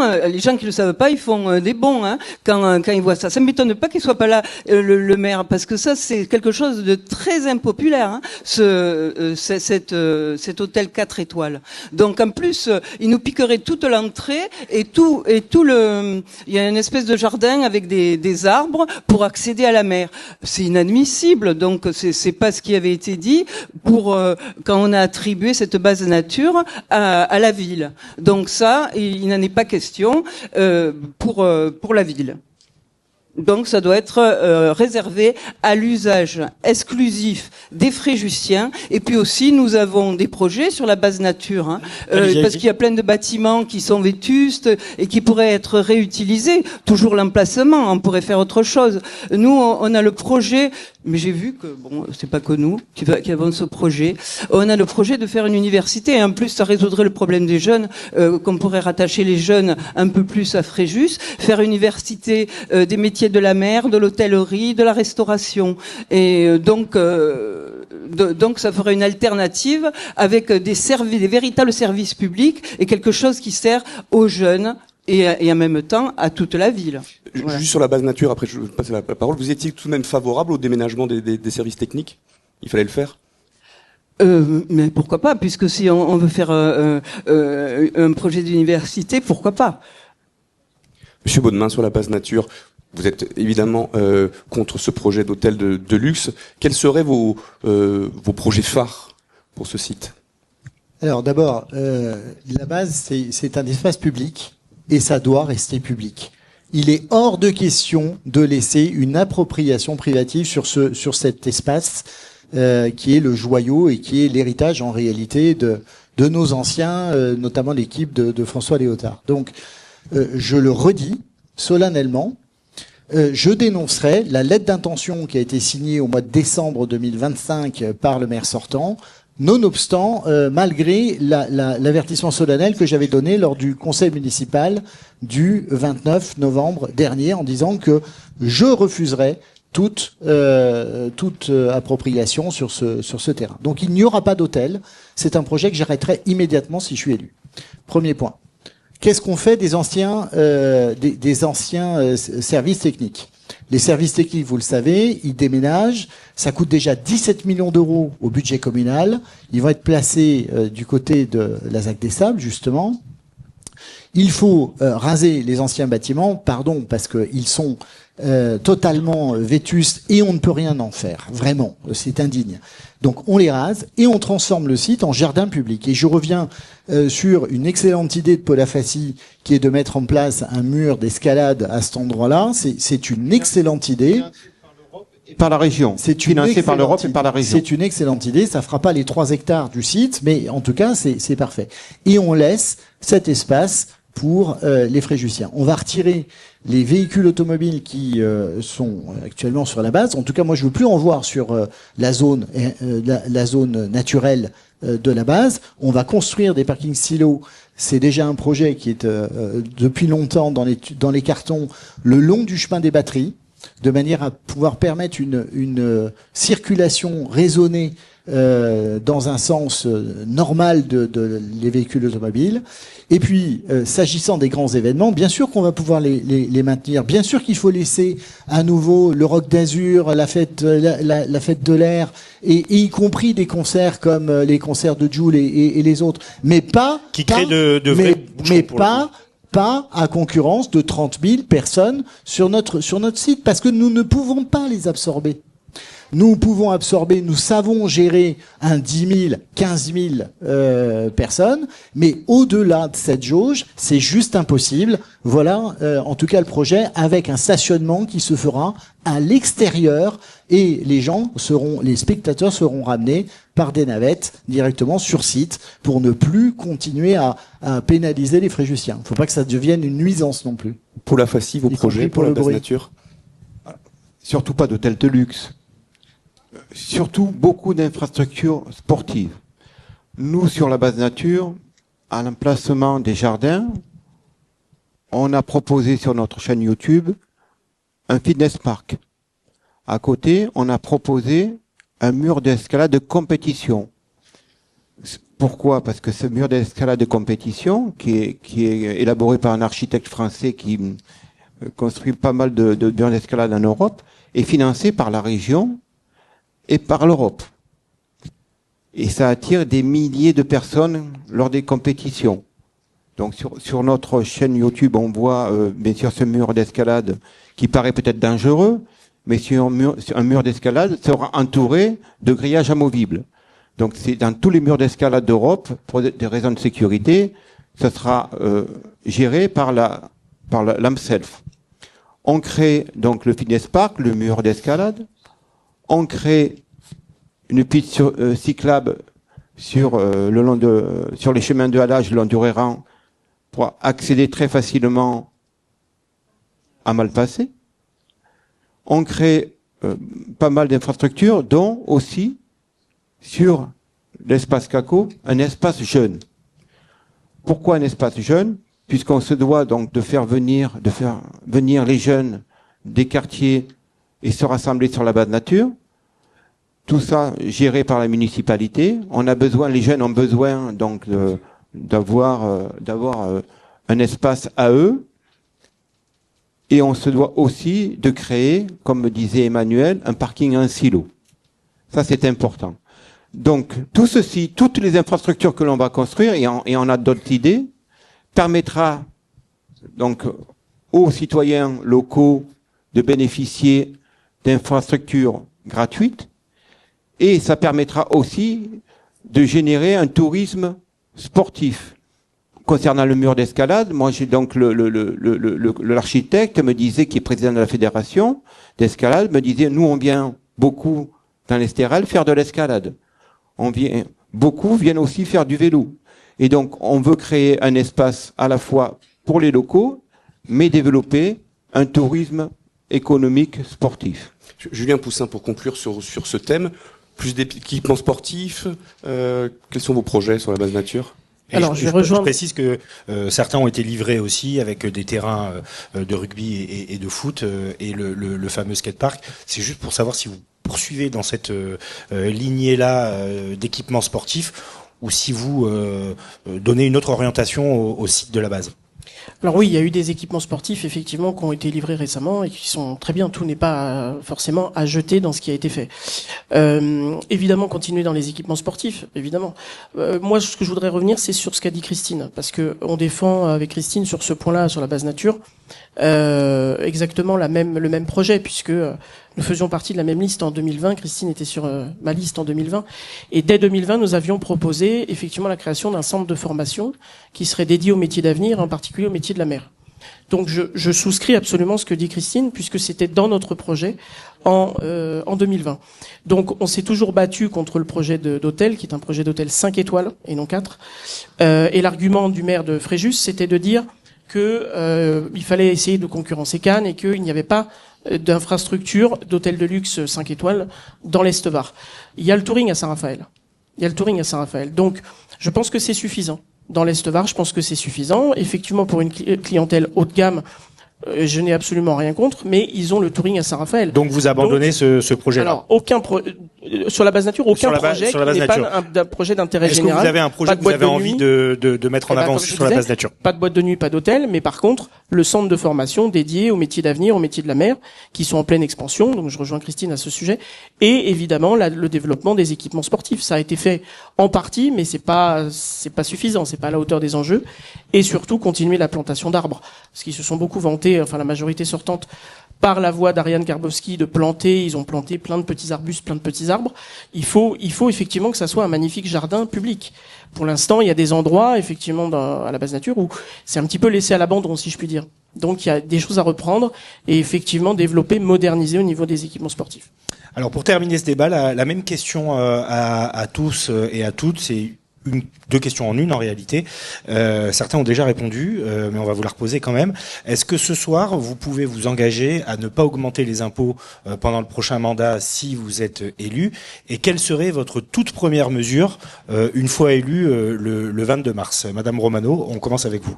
qui le savent pas, ils font des bons quand ils voient ça. Ça m'étonne pas qu'il soit pas là le maire, parce que ça c'est quelque chose de très impopulaire, cet hôtel 4 étoiles. Donc en plus, il nous piquerait toute l'entrée et tout il y a une espèce de jardin avec des arbres pour accéder à la mer. C'est inadmissible. Donc c'est pas ce qui avait été dit pour quand on a attribué cette base nature à la ville. Donc ça, il n'en est pas question pour la ville. Donc ça doit être réservé à l'usage exclusif des Fréjussiens. Et puis aussi, nous avons des projets sur la base nature, parce qu'il y a plein de bâtiments qui sont vétustes et qui pourraient être réutilisés. Toujours l'emplacement, on pourrait faire autre chose. Nous, on a le projet, mais j'ai vu que, bon, c'est pas que nous qui avons ce projet. On a le projet de faire une université, et en plus, ça résoudrait le problème des jeunes, qu'on pourrait rattacher les jeunes un peu plus à Fréjus, faire une université des métiers de la mer, de l'hôtellerie, de la restauration. Et donc ça ferait une alternative avec des véritables services publics et quelque chose qui sert aux jeunes et en même temps à toute la ville. Voilà. Juste sur la base nature, après je vais passer la parole, vous étiez tout de même favorable au déménagement des services techniques? Il fallait le faire? Mais pourquoi pas, puisque si on veut faire un projet d'université, pourquoi pas? Monsieur Baudemin, sur la base nature, vous êtes évidemment contre ce projet d'hôtel de luxe. Quels seraient vos projets phares pour ce site? Alors d'abord, la base, c'est un espace public et ça doit rester public. Il est hors de question de laisser une appropriation privative sur cet espace qui est le joyau et qui est l'héritage en réalité de nos anciens, notamment l'équipe de François Léotard. Donc, je le redis solennellement, je dénoncerai la lettre d'intention qui a été signée au mois de décembre 2025 par le maire sortant, nonobstant, malgré l'avertissement solennel que j'avais donné lors du conseil municipal du 29 novembre dernier, en disant que je refuserai toute appropriation sur ce terrain. Donc il n'y aura pas d'hôtel. C'est un projet que j'arrêterai immédiatement si je suis élu. Premier point. Qu'est-ce qu'on fait des anciens services techniques? Les services techniques, vous le savez, ils déménagent. Ça coûte déjà 17 millions d'euros au budget communal. Ils vont être placés du côté de la ZAC des Sables, justement. Il faut raser les anciens bâtiments, pardon, parce qu'ils sont totalement vétustes et on ne peut rien en faire. Vraiment, c'est indigne. Donc on les rase et on transforme le site en jardin public. Et je reviens sur une excellente idée de Paul Afassi qui est de mettre en place un mur d'escalade à cet endroit-là. C'est une excellente idée. Par la région. C'est financé par l'Europe et par la région. C'est une excellente idée. Ça fera pas les 3 hectares du site, mais en tout cas, c'est parfait. Et on laisse cet espace pour les Fréjussiens. On va retirer les véhicules automobiles qui sont actuellement sur la base. En tout cas, moi, je veux plus en voir sur la zone naturelle de la base. On va construire des parkings silos. C'est déjà un projet qui est depuis longtemps dans les cartons le long du chemin des batteries, de manière à pouvoir permettre une circulation raisonnée dans un sens normal de les véhicules automobiles. Et puis, s'agissant des grands événements, bien sûr qu'on va pouvoir les maintenir. Bien sûr qu'il faut laisser à nouveau le Rock d'Azur, la fête de l'air, et y compris des concerts comme les concerts de Jul et les autres, mais pas qui créent de vrais bouchons mais pour pas à concurrence de 30 000 personnes sur notre site, parce que nous ne pouvons pas les absorber. Nous pouvons absorber, nous savons gérer un 10 000, 15 000 personnes, mais au-delà de cette jauge, c'est juste impossible. Voilà, en tout cas, le projet avec un stationnement qui se fera à l'extérieur, et les spectateurs seront ramenés par des navettes directement sur site pour ne plus continuer à pénaliser les Fréjussiens. Il ne faut pas que ça devienne une nuisance non plus. Pour la FACI, vos projets pour la base nature? Surtout pas d'hôtels de luxe. Surtout beaucoup d'infrastructures sportives. Nous, sur la base nature, à l'emplacement des jardins, on a proposé sur notre chaîne YouTube un fitness park. À côté, on a proposé un mur d'escalade de compétition. Pourquoi? Parce que ce mur d'escalade de compétition, qui est élaboré par un architecte français qui construit pas mal de murs d'escalade en Europe, est financé par la région et par l'Europe. Et ça attire des milliers de personnes lors des compétitions. Donc sur notre chaîne YouTube, on voit bien sûr ce mur d'escalade qui paraît peut-être dangereux, mais sur un mur d'escalade sera entouré de grillages amovibles. Donc c'est dans tous les murs d'escalade d'Europe, pour des raisons de sécurité, ça sera géré par l'AMSELF. On crée donc le fitness park, le mur d'escalade. On crée une piste cyclable sur les chemins de halage le long du Réran pour accéder très facilement à Malpasset. On crée pas mal d'infrastructures, dont aussi sur l'espace CACO, un espace jeune. Pourquoi un espace jeune? Puisqu'on se doit donc de faire venir les jeunes des quartiers et se rassembler sur la base nature. Tout ça géré par la municipalité. Les jeunes ont besoin donc d'avoir un espace à eux. Et on se doit aussi de créer, comme me disait Emmanuel, un parking en silo. Ça, c'est important. Donc, tout ceci, toutes les infrastructures que l'on va construire, et on a d'autres idées, permettra donc aux citoyens locaux de bénéficier d'infrastructures gratuites, et ça permettra aussi de générer un tourisme sportif. Concernant le mur d'escalade, moi j'ai donc l'architecte me disait, qui est président de la fédération d'escalade, me disait, nous on vient beaucoup dans l'Estérel faire de l'escalade. Beaucoup viennent aussi faire du vélo. Et donc on veut créer un espace à la fois pour les locaux, mais développer un tourisme économique sportif. Julien Poussin, pour conclure sur ce thème, plus d'équipements sportifs, quels sont vos projets sur la base nature? Alors, je précise que certains ont été livrés aussi avec des terrains de rugby et de foot et le fameux skatepark. C'est juste pour savoir si vous poursuivez dans cette lignée-là d'équipements sportifs ou si vous donnez une autre orientation au site de la base. Alors oui, il y a eu des équipements sportifs effectivement qui ont été livrés récemment et qui sont très bien. Tout n'est pas forcément à jeter dans ce qui a été fait. Évidemment, continuer dans les équipements sportifs, évidemment. Moi, ce que je voudrais revenir, c'est sur ce qu'a dit Christine, parce que on défend avec Christine sur ce point-là, sur la base nature, exactement le même projet, puisque nous faisions partie de la même liste en 2020. Christine était sur ma liste en 2020. Et dès 2020, nous avions proposé effectivement la création d'un centre de formation qui serait dédié aux métiers d'avenir, en particulier aux métiers de la mer. Donc je souscris absolument ce que dit Christine, puisque c'était dans notre projet en 2020. Donc on s'est toujours battu contre le projet d'hôtel, qui est un projet d'hôtel 5 étoiles et non 4. Et l'argument du maire de Fréjus, c'était de dire que il fallait essayer de concurrencer Cannes et qu'il n'y avait pas d'infrastructure d'hôtel de luxe 5 étoiles dans l'Est-Var. Il y a le touring à Saint-Raphaël. Donc, je pense que c'est suffisant. Dans l'Est-Var, je pense que c'est suffisant. Effectivement, pour une clientèle haut de gamme, Je n'ai absolument rien contre, mais ils ont le touring à Saint-Raphaël. Donc vous abandonnez ce projet-là. Alors, sur la base nature, aucun projet qui n'est pas un projet d'intérêt général. Est-ce que vous avez un projet que vous avez envie de mettre en avant sur la base nature? Pas de boîte de nuit, pas d'hôtel, mais par contre, le centre de formation dédié aux métiers d'avenir, aux métiers de la mer, qui sont en pleine expansion. Donc je rejoins Christine à ce sujet. Et évidemment, le développement des équipements sportifs. Ça a été fait en partie, mais c'est pas suffisant, c'est pas à la hauteur des enjeux. Et surtout, continuer la plantation d'arbres. Parce qu'ils se sont beaucoup vantés, enfin la majorité sortante, par la voix d'Ariane Karbowski de planter. Ils ont planté plein de petits arbustes, plein de petits arbres. Il faut effectivement que ça soit un magnifique jardin public. Pour l'instant, il y a des endroits, effectivement, à la base nature, où c'est un petit peu laissé à l'abandon, si je puis dire. Donc il y a des choses à reprendre et effectivement développer, moderniser au niveau des équipements sportifs. Alors pour terminer ce débat, la même question à tous et à toutes, c'est deux questions en une en réalité. Certains ont déjà répondu, mais on va vous la reposer quand même. Est-ce que ce soir, vous pouvez vous engager à ne pas augmenter les impôts pendant le prochain mandat si vous êtes élu? Et quelle serait votre toute première mesure une fois élu le 22 mars? Madame Romano, on commence avec vous.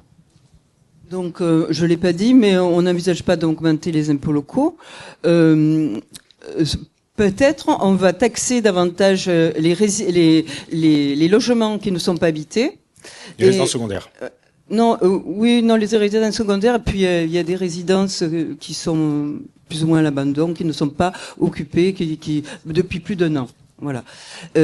Donc, je l'ai pas dit, mais on n'envisage pas d'augmenter les impôts locaux. Peut-être on va taxer davantage les logements qui ne sont pas habités. Les résidences secondaires. Non, les résidences secondaires. Et puis il y a des résidences qui sont plus ou moins à l'abandon, qui ne sont pas occupées, qui depuis plus d'1 an. Voilà.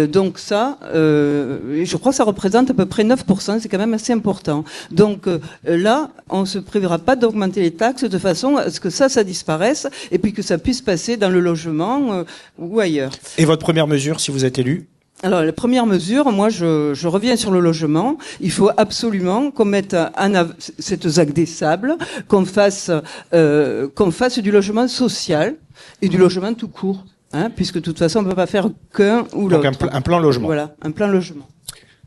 Donc ça, je crois que ça représente à peu près 9%, c'est quand même assez important. Donc là, on se préverra pas d'augmenter les taxes de façon à ce que ça disparaisse et puis que ça puisse passer dans le logement ou ailleurs. Et votre première mesure, si vous êtes élu? Alors, la première mesure, moi, je reviens sur le logement. Il faut absolument qu'on mette cette ZAC des sables, qu'on fasse du logement social et du logement tout court. Puisque de toute façon, on ne peut pas faire qu'un ou l'autre. Donc un plan logement. Voilà, un plan logement.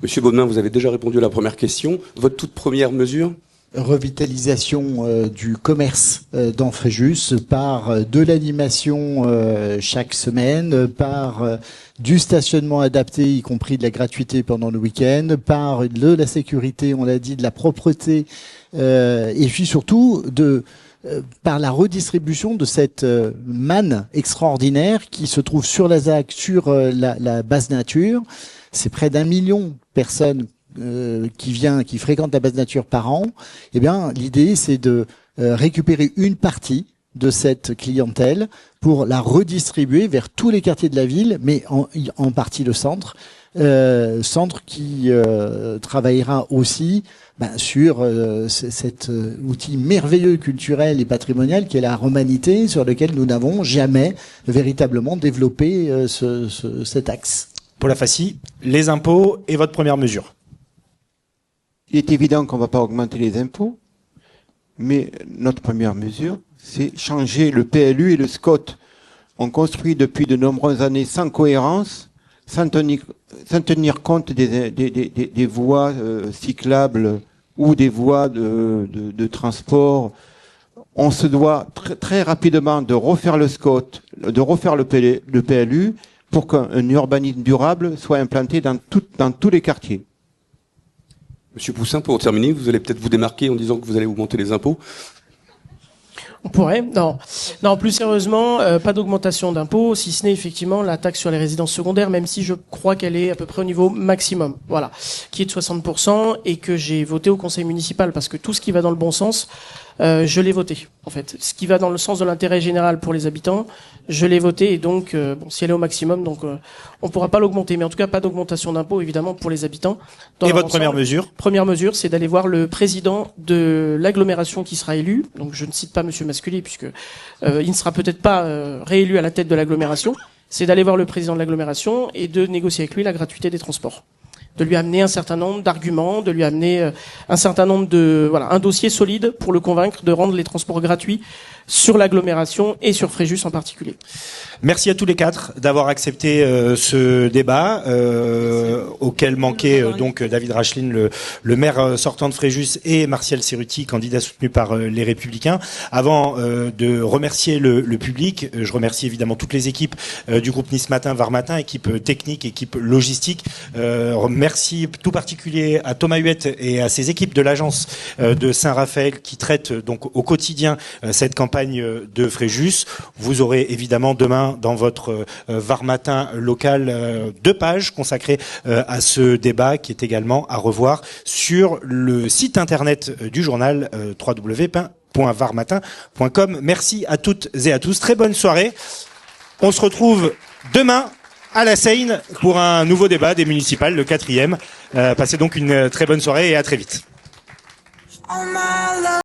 Monsieur Baudemin, vous avez déjà répondu à la première question. Votre toute première mesure? Revitalisation du commerce dans Fréjus par de l'animation chaque semaine, par du stationnement adapté, y compris de la gratuité pendant le week-end, par de la sécurité, on l'a dit, de la propreté, et puis surtout par la redistribution de cette manne extraordinaire qui se trouve sur la ZAC, sur la base nature. C'est près d'1 million de personnes qui fréquentent la base nature par an. Eh bien, l'idée, c'est de récupérer une partie de cette clientèle pour la redistribuer vers tous les quartiers de la ville, mais en partie le centre. Centre qui travaillera aussi sur cet outil merveilleux culturel et patrimonial qui est la romanité, sur lequel nous n'avons jamais véritablement développé cet axe. Paula Fassi, les impôts et votre première mesure. Il est évident qu'on ne va pas augmenter les impôts, mais notre première mesure, c'est changer le PLU et le SCOT. On construit depuis de nombreuses années sans cohérence, sans tenir compte des voies cyclables ou des voies de transport. On se doit très rapidement de refaire le SCOT, de refaire le PLU pour qu'un urbanisme durable soit implanté dans tous les quartiers. Monsieur Poussin, pour terminer, vous allez peut-être vous démarquer en disant que vous allez augmenter les impôts. On pourrait. Non, plus sérieusement, pas d'augmentation d'impôts, si ce n'est effectivement la taxe sur les résidences secondaires, même si je crois qu'elle est à peu près au niveau maximum, voilà, qui est de 60% et que j'ai voté au conseil municipal parce que tout ce qui va dans le bon sens, je l'ai voté, en fait. Ce qui va dans le sens de l'intérêt général pour les habitants, je l'ai voté et donc, si elle est au maximum, donc on pourra pas l'augmenter. Mais en tout cas, pas d'augmentation d'impôts, évidemment, pour les habitants. Et votre première mesure? Première mesure, c'est d'aller voir le président de l'agglomération qui sera élu. Donc, je ne cite pas Monsieur Masculier, puisque il ne sera peut-être pas réélu à la tête de l'agglomération. C'est d'aller voir le président de l'agglomération et de négocier avec lui la gratuité des transports. De lui amener un certain nombre d'arguments, de lui amener un certain nombre un dossier solide pour le convaincre de rendre les transports gratuits sur l'agglomération et sur Fréjus en particulier. Merci à tous les quatre d'avoir accepté ce débat auquel manquait donc David Racheline, le maire sortant de Fréjus, et Martial Cerruti, candidat soutenu par les Républicains. Avant de remercier le public, je remercie évidemment toutes les équipes du groupe Nice Matin, Var Matin, équipe technique, équipe logistique. Merci tout particulier à Thomas Huette et à ses équipes de l'agence de Saint-Raphaël qui traitent donc au quotidien cette campagne de Fréjus. Vous aurez évidemment demain dans votre Var Matin local 2 pages consacrées à ce débat qui est également à revoir sur le site internet du journal www.varmatin.com. Merci à toutes et à tous. Très bonne soirée. On se retrouve demain à la Seine pour un nouveau débat des municipales, le 4e. Passez donc une très bonne soirée et à très vite.